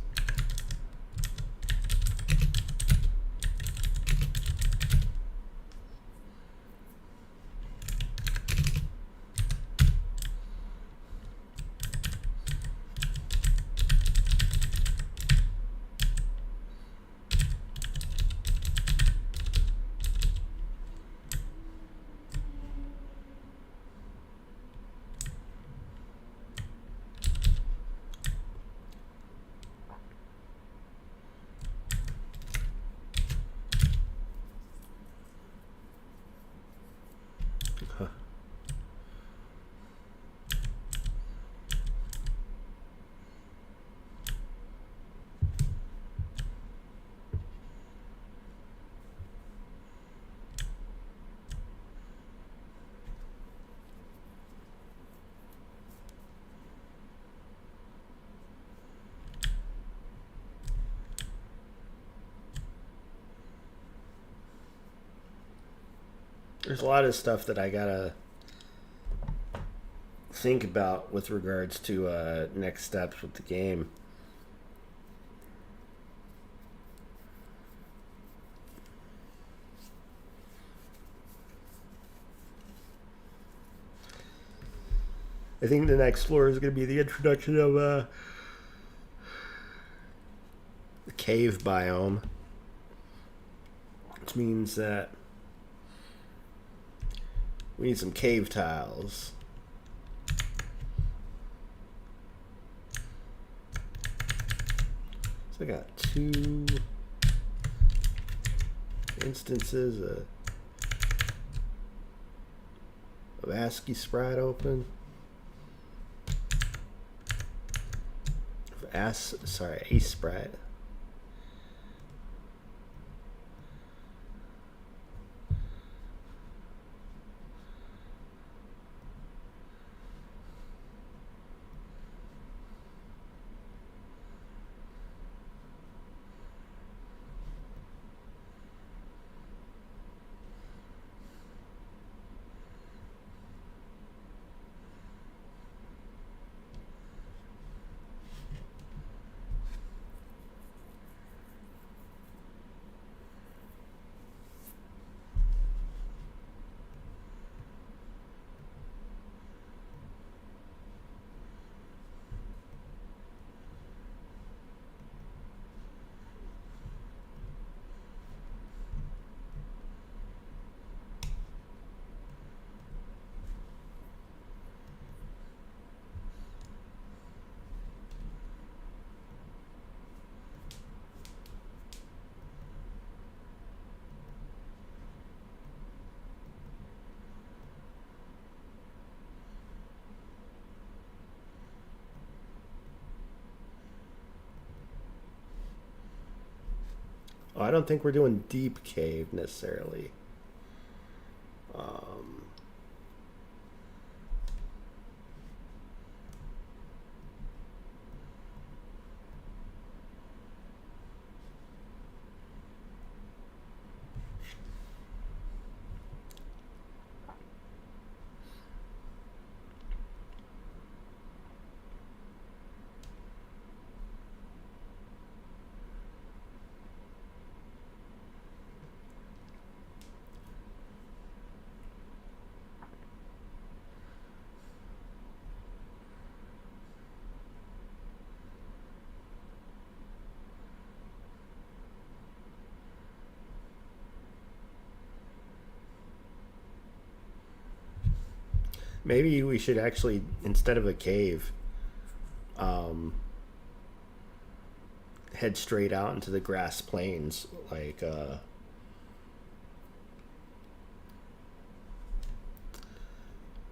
There's a lot of stuff that I gotta think about with regards to next steps with the game. I think the next floor is going to be the introduction of the cave biome, which means that we need some cave tiles. So I got 2 instances of ASCII sprite open. A sprite. Oh, I don't think we're doing deep cave necessarily. Maybe we should actually, instead of a cave, head straight out into the grass plains, like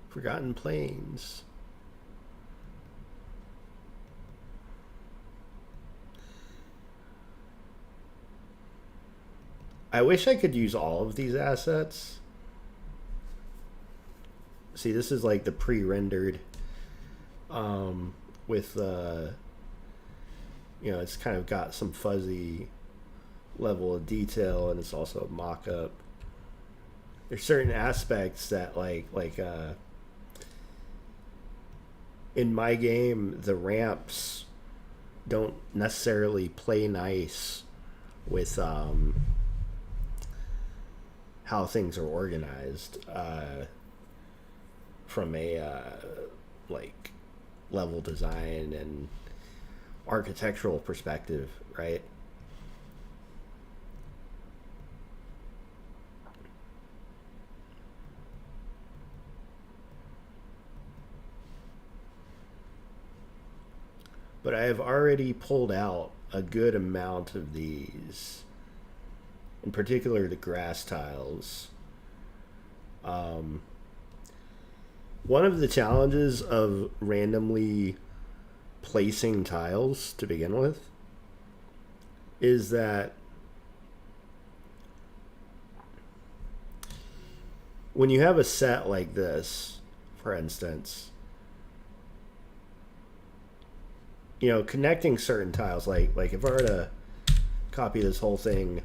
Forgotten Plains. I wish I could use all of these assets. See, this is like the pre-rendered with you know, it's kind of got some fuzzy level of detail, and it's also a mock-up. There's certain aspects that like in my game, the ramps don't necessarily play nice with how things are organized from a like level design and architectural perspective, right? But I have already pulled out a good amount of these, in particular the grass tiles. One of the challenges of randomly placing tiles to begin with is that when you have a set like this, for instance, you know, connecting certain tiles, like if I were to copy this whole thing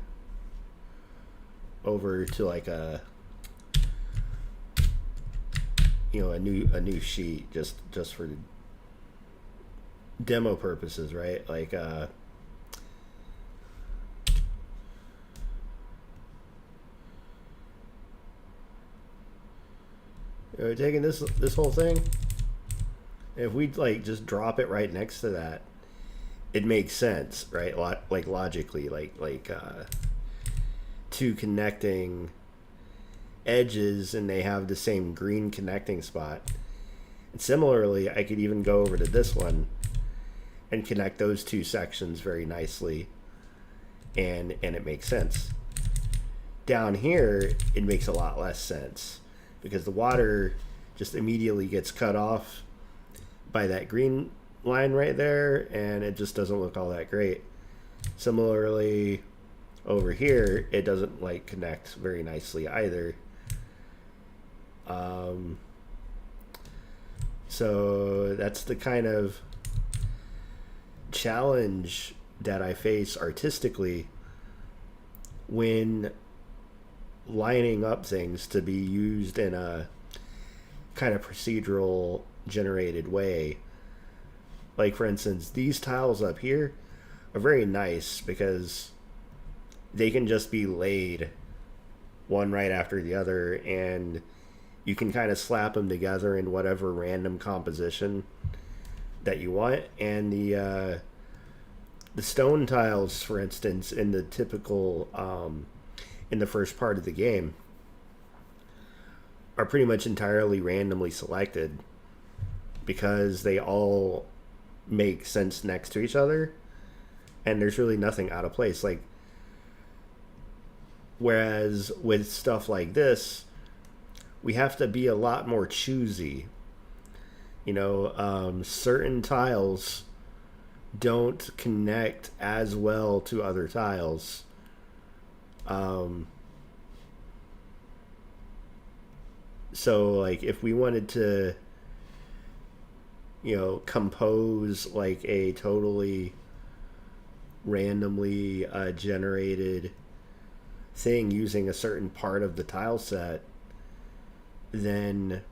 over to like a, you know, a new sheet just for demo purposes, right? Like you're taking this whole thing, If we like just drop it right next to that, it makes sense, right? Like logically, like two connecting edges, and they have the same green connecting spot. And similarly, I could even go over to this one and connect those two sections very nicely, and it makes sense. Down here, it makes a lot less sense because the water just immediately gets cut off by that green line right there, and it just doesn't look all that great. Similarly, over here, it doesn't like connect very nicely either. So that's the kind of challenge that I face artistically when lining up things to be used in a kind of procedural generated way. Like for instance, these tiles up here are very nice because they can just be laid one right after the other, and you can kind of slap them together in whatever random composition that you want. And the stone tiles, for instance, in the typical in the first part of the game, are pretty much entirely randomly selected because they all make sense next to each other, and there's really nothing out of place. Like, whereas with stuff like this, we have to be a lot more choosy. You know, certain tiles don't connect as well to other tiles. So like if we wanted to, you know, compose like a totally randomly generated thing using a certain part of the tile set, then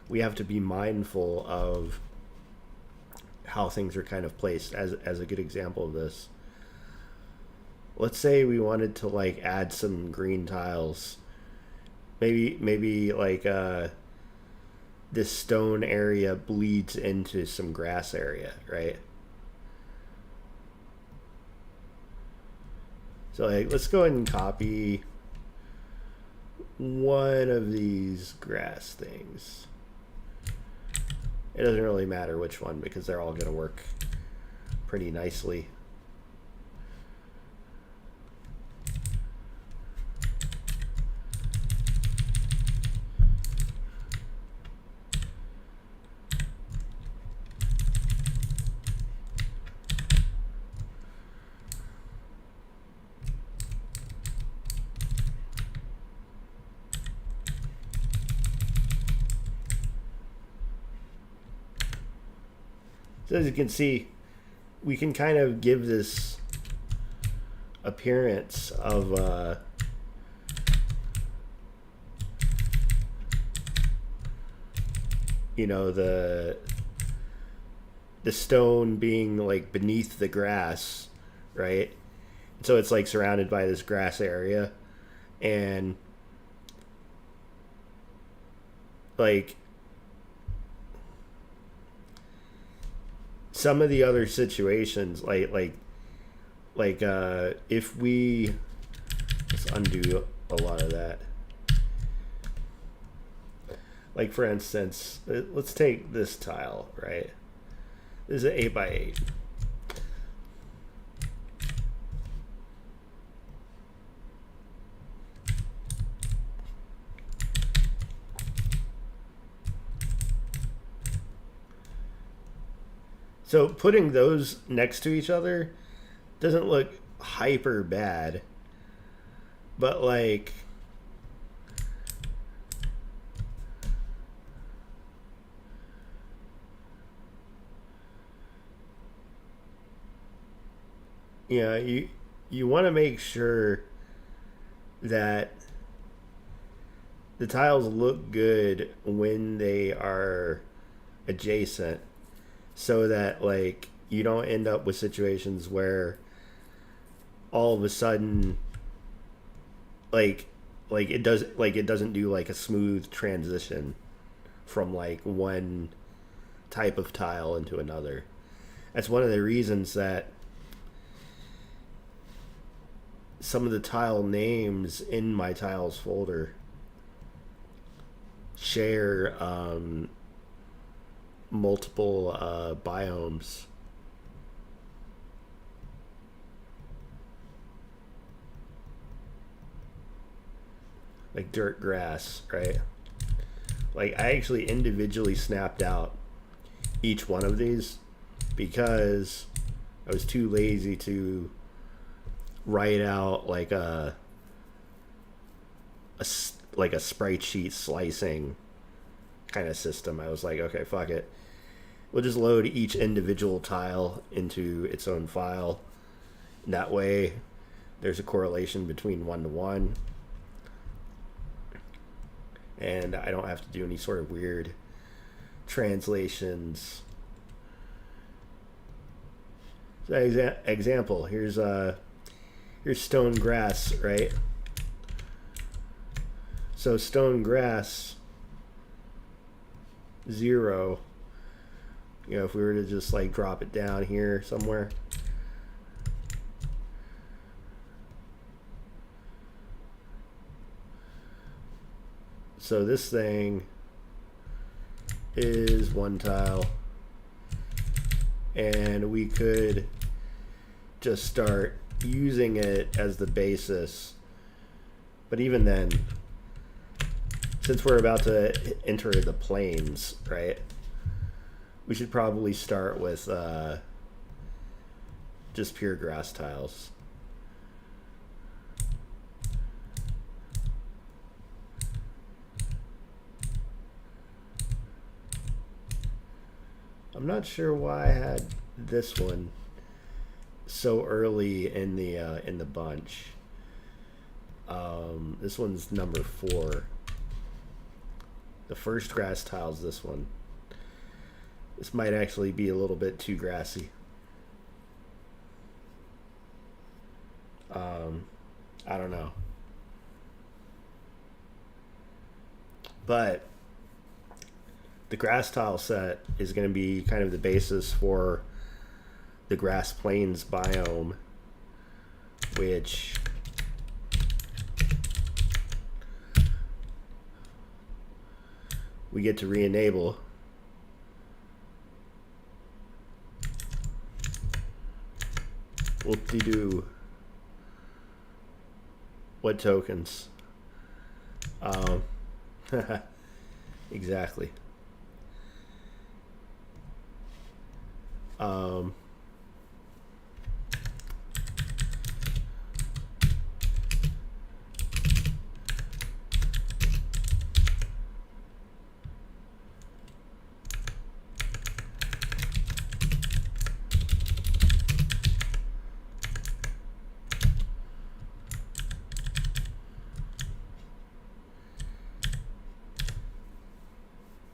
we have to be mindful of how things are kind of placed. As a good example of this, let's say we wanted to like add some green tiles, maybe like this stone area bleeds into some grass area, right? So like let's go ahead and copy one of these grass things. It doesn't really matter which one because they're all going to work pretty nicely. So as you can see, we can kind of give this appearance of you know, the stone being like beneath the grass, right? So it's like surrounded by this grass area, and like some of the other situations, like if we let's undo a lot of that. Like for instance, let's take this tile, right? This is an 8x8. So putting those next to each other doesn't look hyper bad, but like you want to make sure that the tiles look good when they are adjacent, so that like you don't end up with situations where all of a sudden it doesn't do like a smooth transition from like one type of tile into another. That's one of the reasons that some of the tile names in my tiles folder share multiple biomes. Like dirt grass, right? Like I actually individually snapped out each one of these because I was too lazy to write out like a sprite sheet slicing kind of system. I was like, okay, fuck it. We'll just load each individual tile into its own file. And that way there's a correlation between 1 to 1. And I don't have to do any sort of weird translations. So example, here's stone grass, right? So stone grass 0, you know, if we were to just like drop it down here somewhere, so this thing is 1 tile, and we could just start using it as the basis. But even then, since we're about to enter the planes, right, we should probably start with just pure grass tiles. I'm not sure why I had this one so early in the bunch. This one's number 4. The first grass tile's this one. This might actually be a little bit too grassy. I don't know. But the grass tile set is going to be kind of the basis for the grass plains biome, which we get to re-enable. Whoop-de-doo. What tokens? Exactly.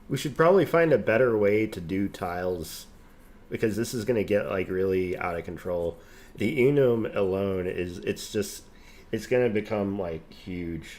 We should probably find a better way to do tiles, because this is going to get like really out of control. The enum alone is it's going to become like huge.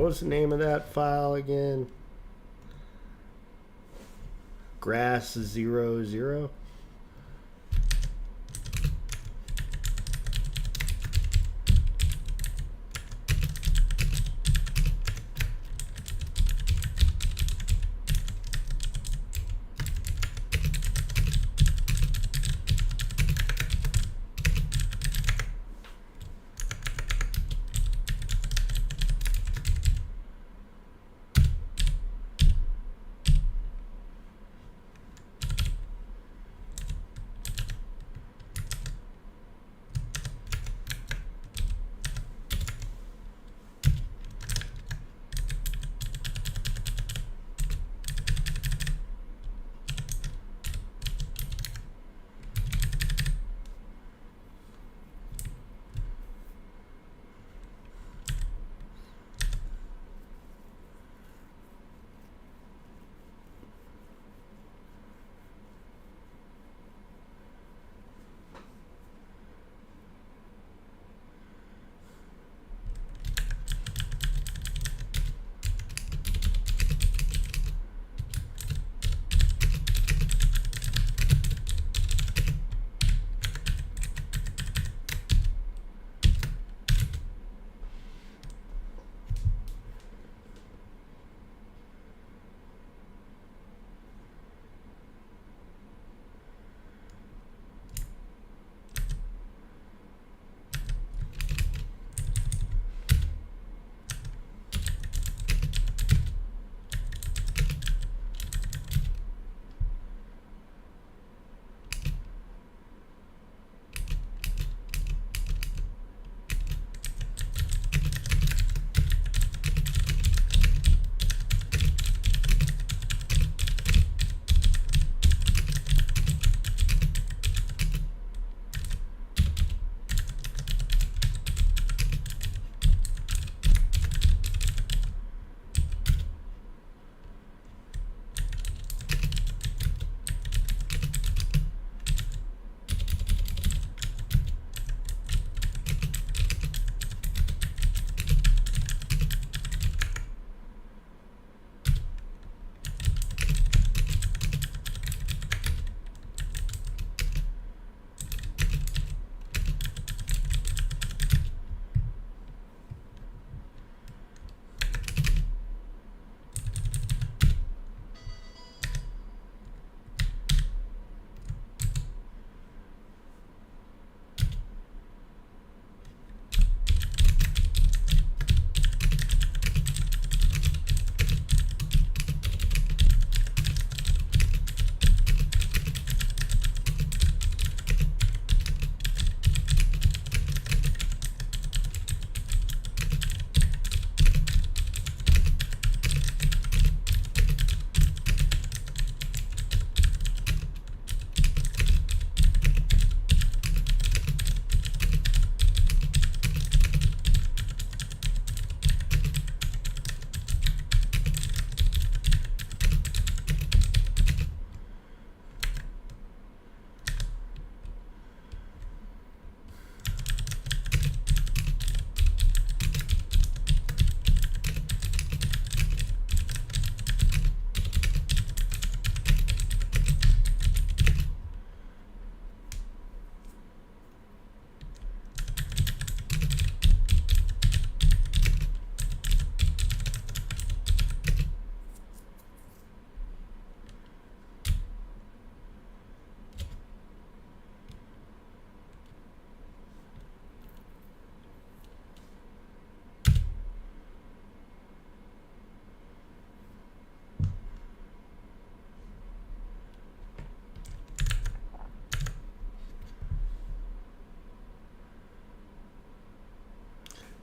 What was the name of that file again? Grass 00.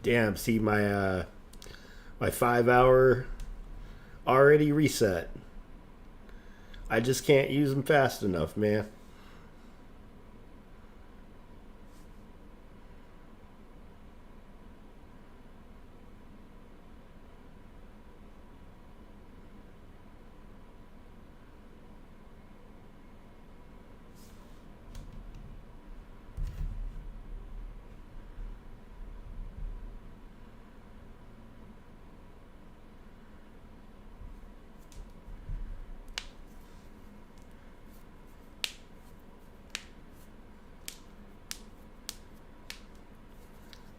Damn, see my 5 hour already reset. I just can't use them fast enough, man.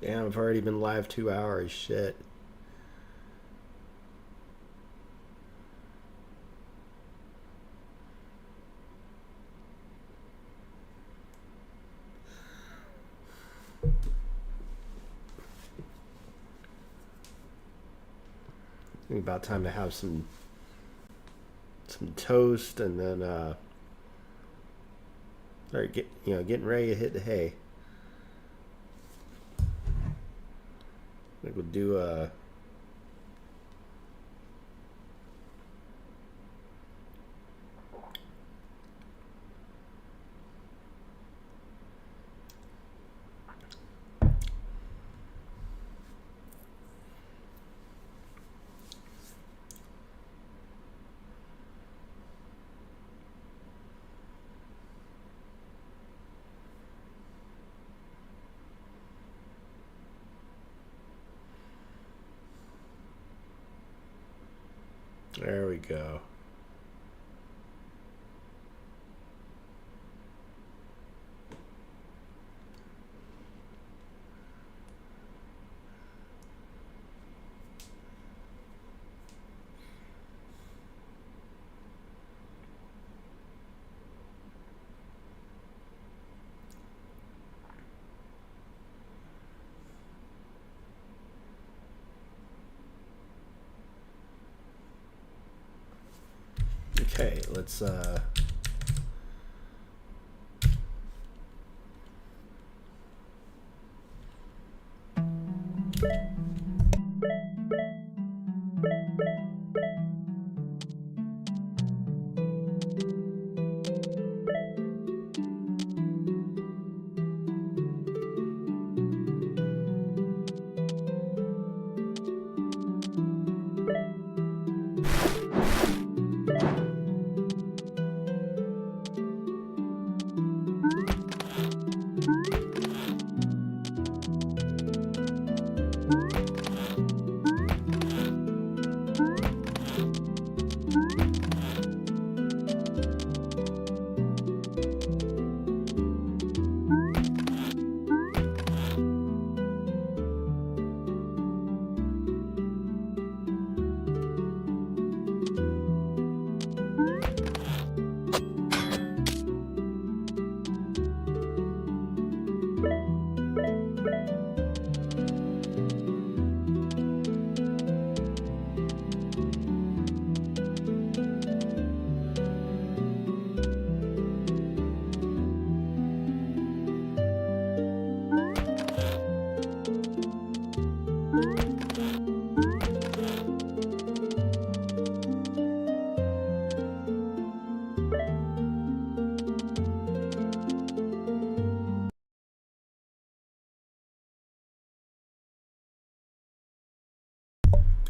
Damn, I've already been live 2 hours. Shit. I think about time to have some toast and then start getting ready to hit the hay. I think we'll do there we go. Okay, let's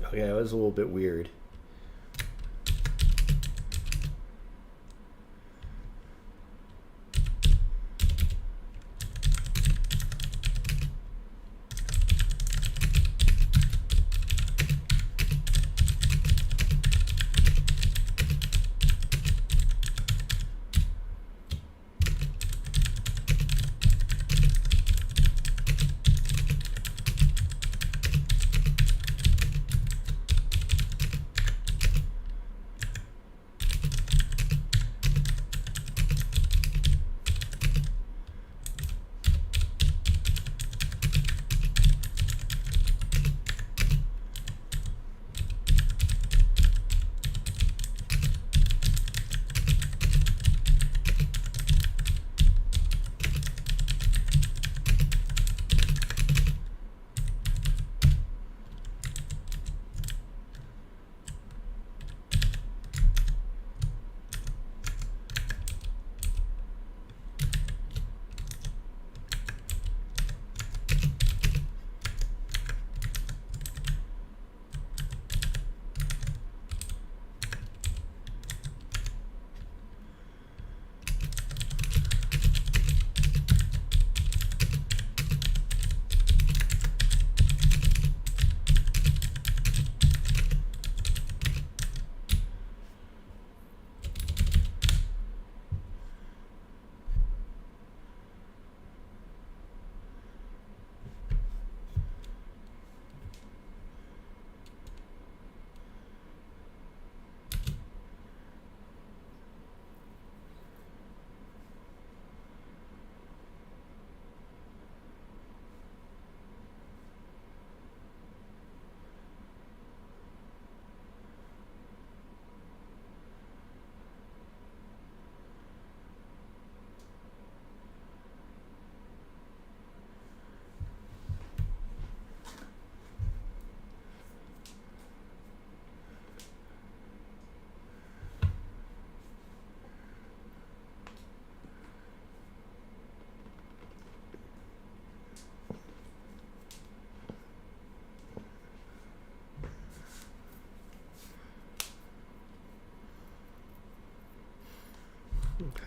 okay, that was a little bit weird.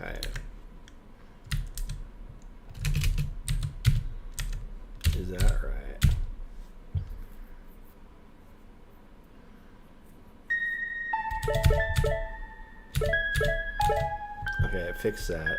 Okay. Is that right? Okay, I fixed that.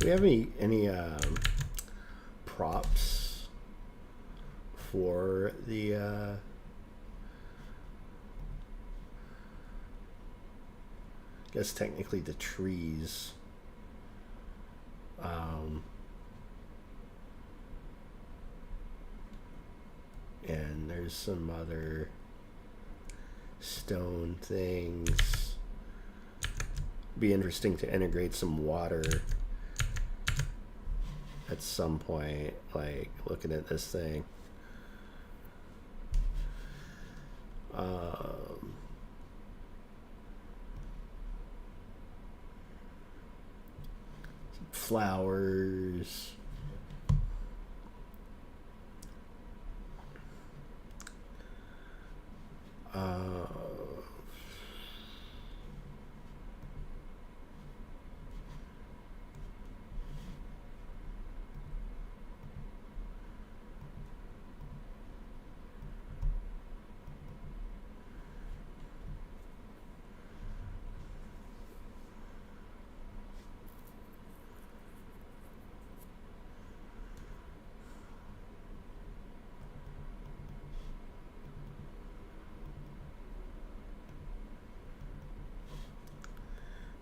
Do we have any props for the I guess technically the trees? And there's some other stone things. Be interesting to integrate some water at some point, like looking at this thing. Flowers.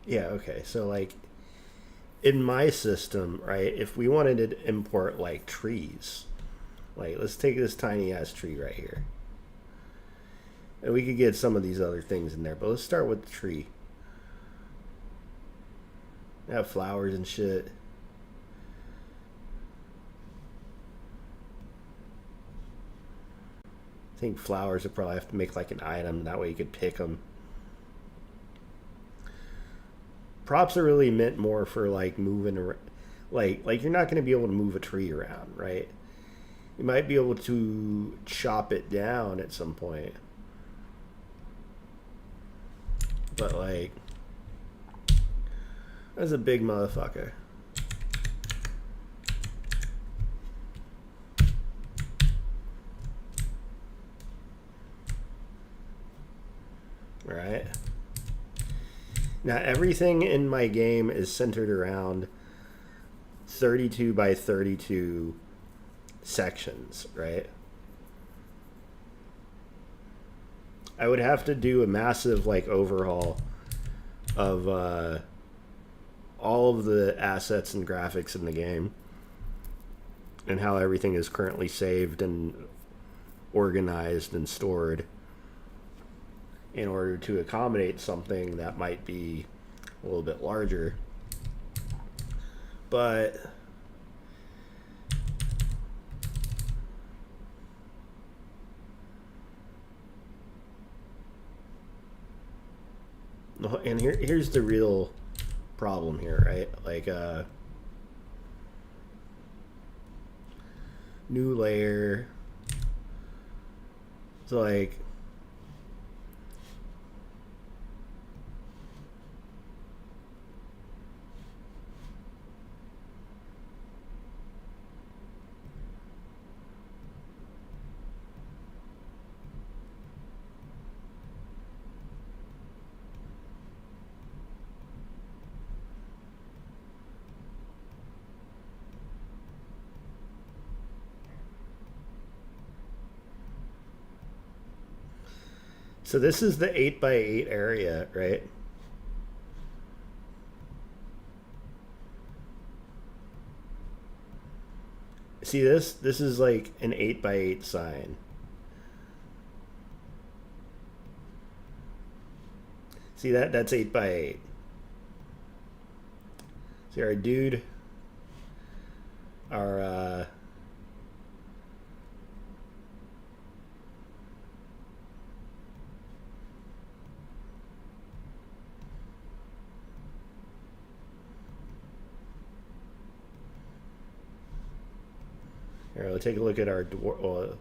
Yeah, okay. So like in my system, right, if we wanted to import like trees, like let's take this tiny ass tree right here. And we could get some of these other things in there, but let's start with the tree. Have flowers and shit. I think flowers would probably have to make like an item, that way you could pick them. Props are really meant more for like moving around. Like you're not going to be able to move a tree around, right? You might be able to chop it down at some point. But like, that's a big motherfucker. Right? Now everything in my game is centered around 32 by 32 sections, right? I would have to do a massive like overhaul of all of the assets and graphics in the game and how everything is currently saved and organized and stored in order to accommodate something that might be a little bit larger. But and here's the real problem here, right? Like new layer. So like, so this is the 8x8 area, right? See this? This is like an 8x8 sign. See that? That's 8x8. See our dude, our here, let's take a look at our dwarf.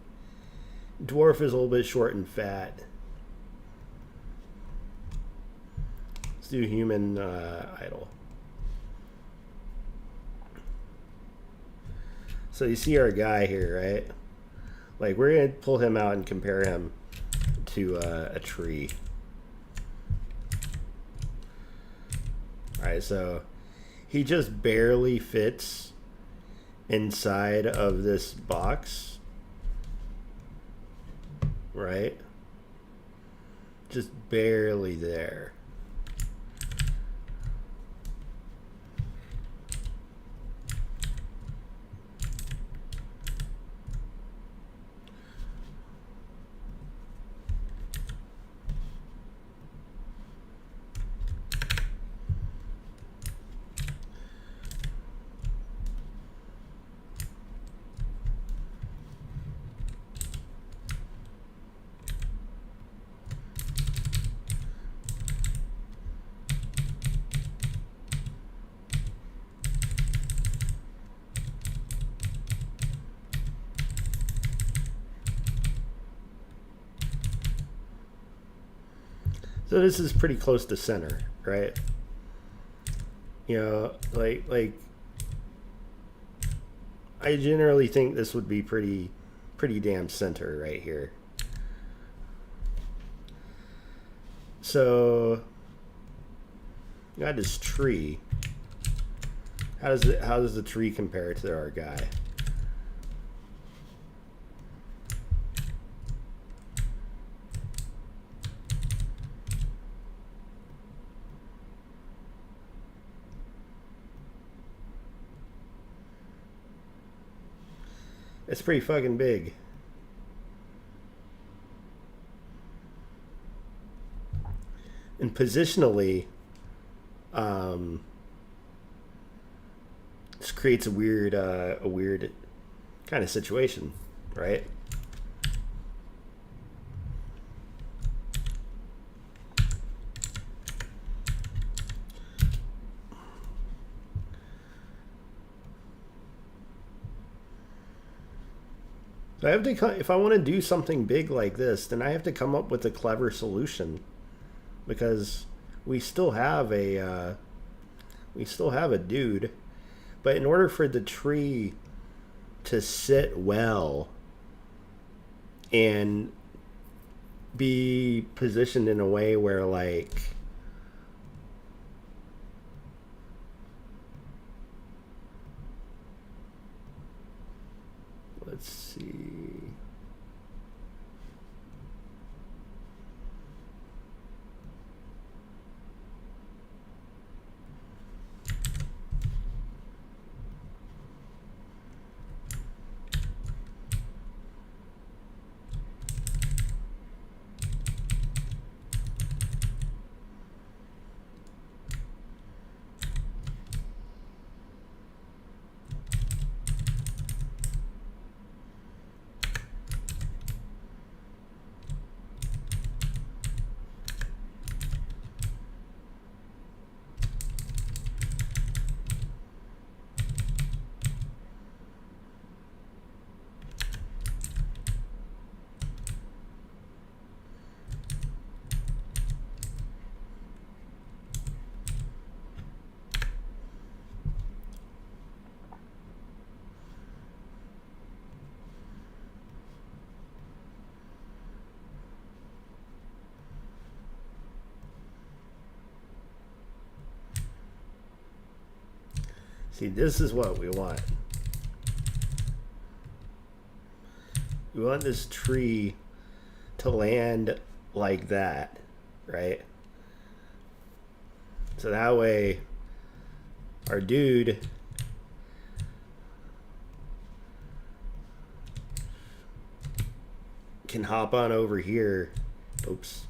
Dwarf is a little bit short and fat. Let's do human idle. So you see our guy here, right? Like we're gonna pull him out and compare him to a tree. All right, so he just barely fits inside of this box, right? Just barely there. So this is pretty close to center, right? You know, like I generally think this would be pretty damn center right here. So you got this tree. How does the tree compare to our guy? It's pretty fucking big. And positionally, this creates a weird kind of situation, right? So I have to, if I want to do something big like this, then I have to come up with a clever solution, because we still have a dude, but in order for the tree to sit well and be positioned in a way where, like, let's see. See, this is what we want. We want this tree to land like that, right? So that way our dude can hop on over here. Oops.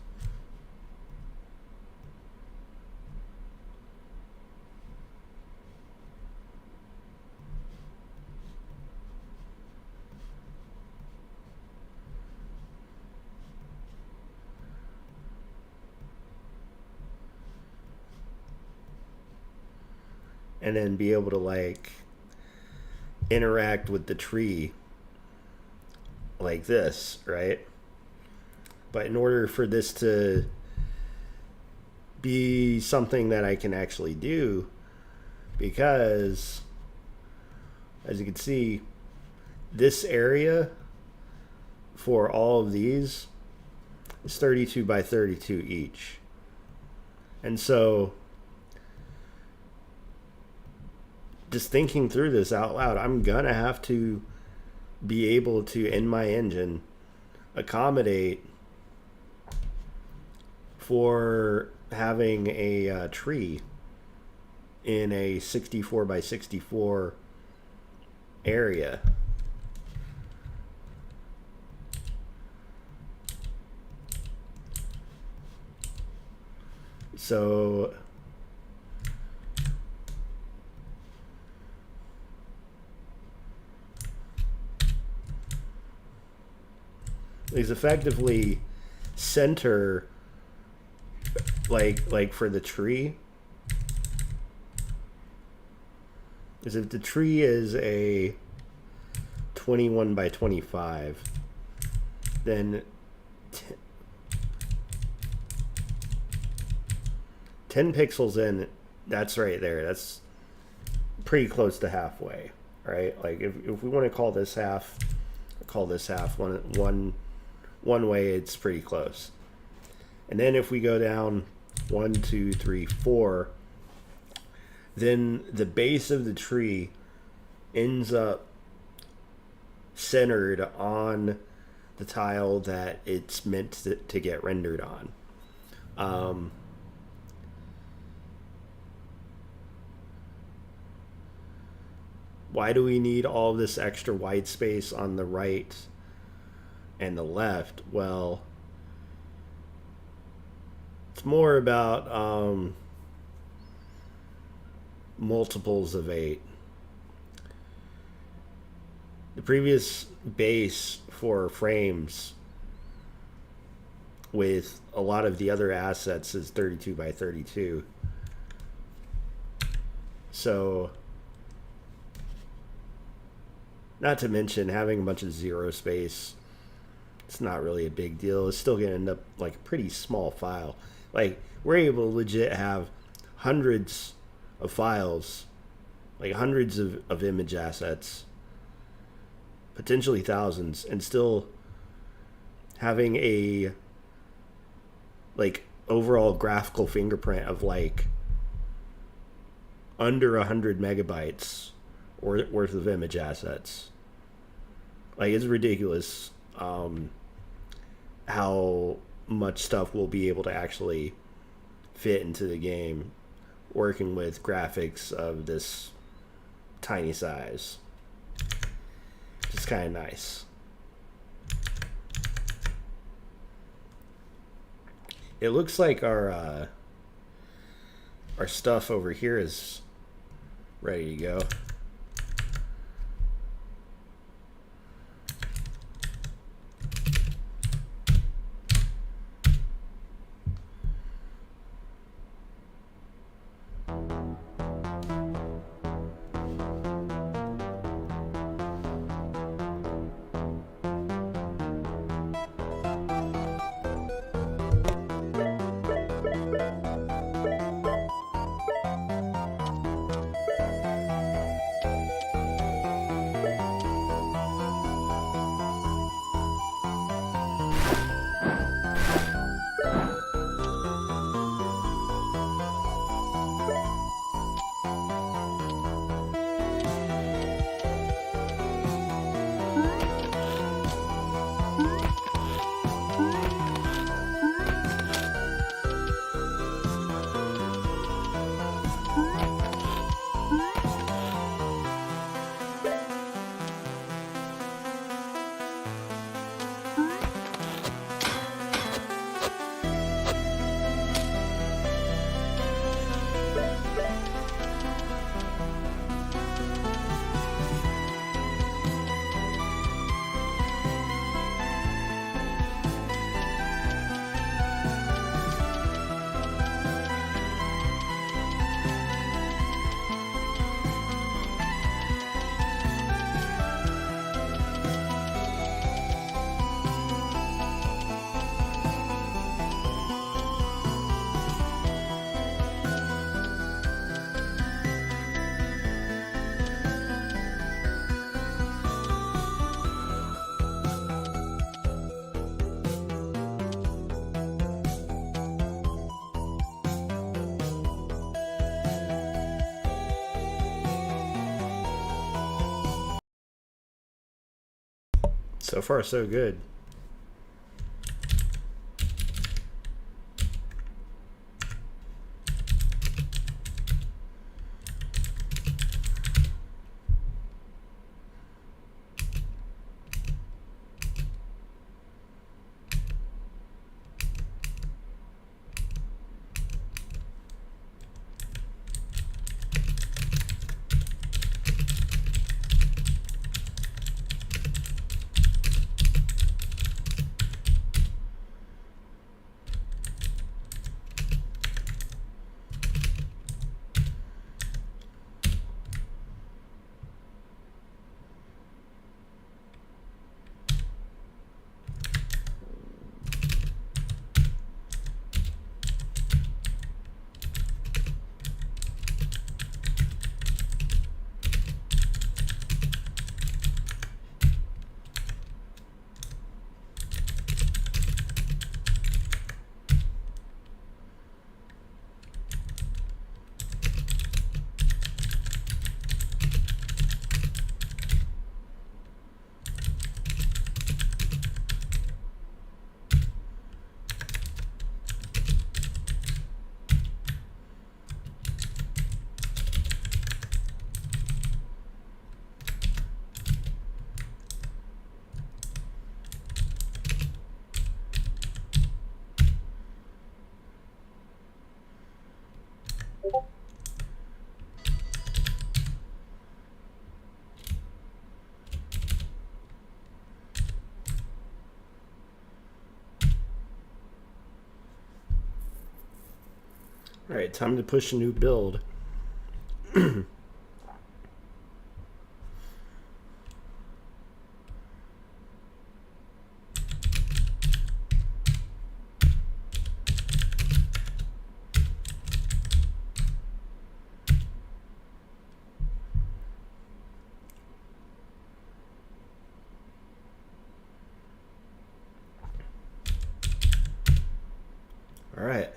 And then be able to like interact with the tree like this, right? But in order for this to be something that I can actually do, because as you can see, this area for all of these is 32 by 32 each. And so just thinking through this out loud, I'm gonna have to be able to, in my engine, accommodate for having a tree in a 64 by 64 area. So is effectively center like for the tree is if the tree is a 21 by 25, then 10 pixels in, that's right there, that's pretty close to halfway, right? Like if we want to call this half, call this half one way, it's pretty close. And then if we go down 1, 2, 3, 4, then the base of the tree ends up centered on the tile that it's meant to get rendered on. Why do we need all this extra white space on the right and the left? Well, it's more about multiples of 8. The previous base for frames with a lot of the other assets is 32 by 32. So, not to mention having a bunch of zero space, it's not really a big deal. It's still going to end up like a pretty small file. Like, we're able to legit have hundreds of files, like hundreds of image assets, potentially thousands, and still having a like overall graphical fingerprint of like under 100 megabytes worth of image assets. Like, it's ridiculous how much stuff we'll be able to actually fit into the game working with graphics of this tiny size. It's kind of nice. It looks like our stuff over here is ready to go. So far, so good. All right, time to push a new build. All right.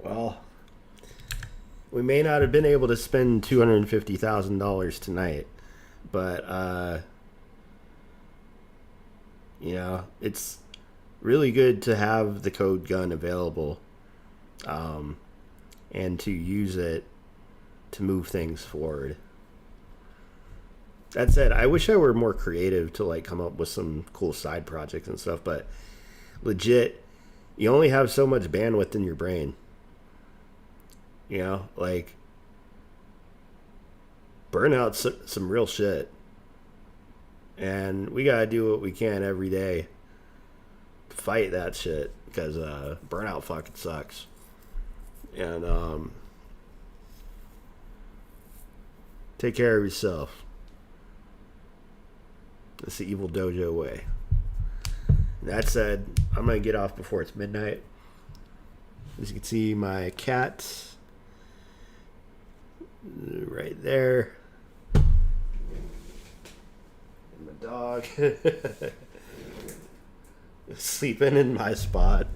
Well, we may not have been able to spend $250,000 tonight, but you know, it's really good to have the code gun available, and to use it to move things forward. That said, I wish I were more creative to like come up with some cool side projects and stuff, but legit, you only have so much bandwidth in your brain. You know, like, burnout's some real shit. And we gotta do what we can every day to fight that shit, because burnout fucking sucks. And take care of yourself. That's the evil dojo way. That said, I'm gonna get off before it's midnight. As you can see, my cat right there, and my dog sleeping in my spot.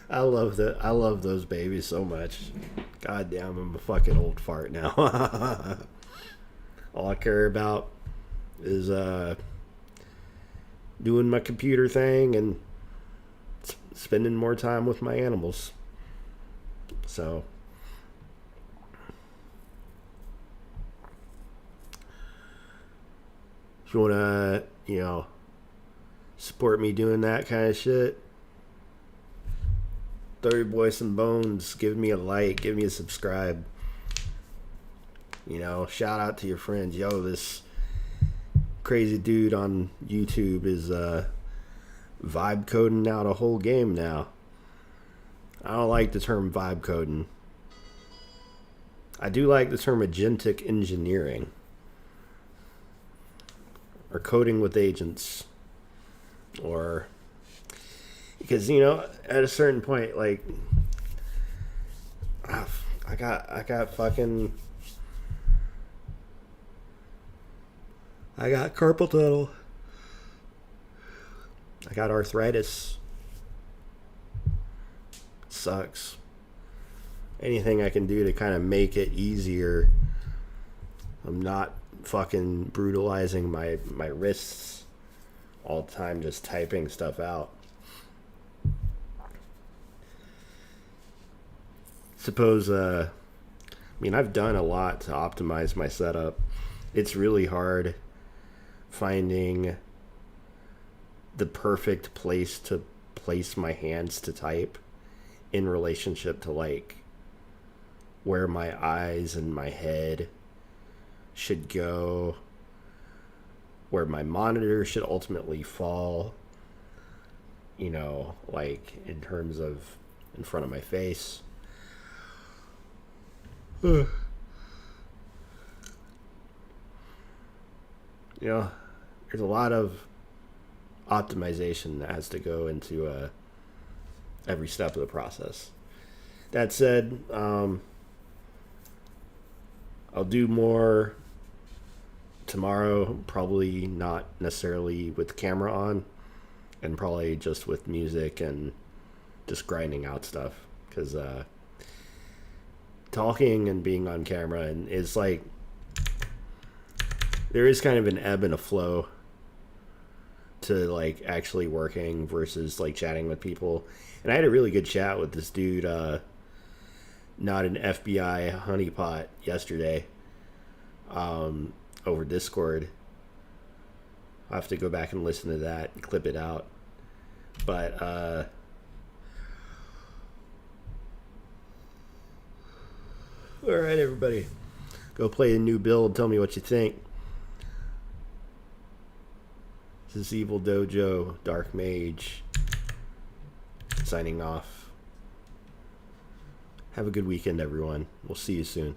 I love those babies so much. God damn, I'm a fucking old fart now. All I care about is doing my computer thing and spending more time with my animals. So if you want to, you know, support me doing that kind of shit, throw your boy some bones, give me a like, give me a subscribe. You know, shout out to your friends. Yo, this crazy dude on YouTube is vibe coding out a whole game now. I don't like the term vibe coding. I do like the term agentic engineering, or coding with agents, or because, you know, at a certain point, like, I got carpal tunnel. I got arthritis. Sucks. anything I can do to kind of make it easier. I'm not fucking brutalizing my wrists all the time just typing stuff out. Suppose, I mean, I've done a lot to optimize my setup. It's really hard finding the perfect place to place my hands to type in relationship to like where my eyes and my head should go, where my monitor should ultimately fall, you know, like in terms of in front of my face. You know, there's a lot of optimization that has to go into every step of the process. That said, I'll do more tomorrow, probably not necessarily with the camera on, and probably just with music and just grinding out stuff, because talking and being on camera and is like, there is kind of an ebb and a flow to like actually working versus like chatting with people. And I had a really good chat with this dude, not an FBI honeypot, yesterday, over Discord. I'll have to go back and listen to that and clip it out. But all right, everybody, go play a new build. Tell me what you think. This is Evil Dojo, Dark Mage, signing off. Have a good weekend, everyone. We'll see you soon.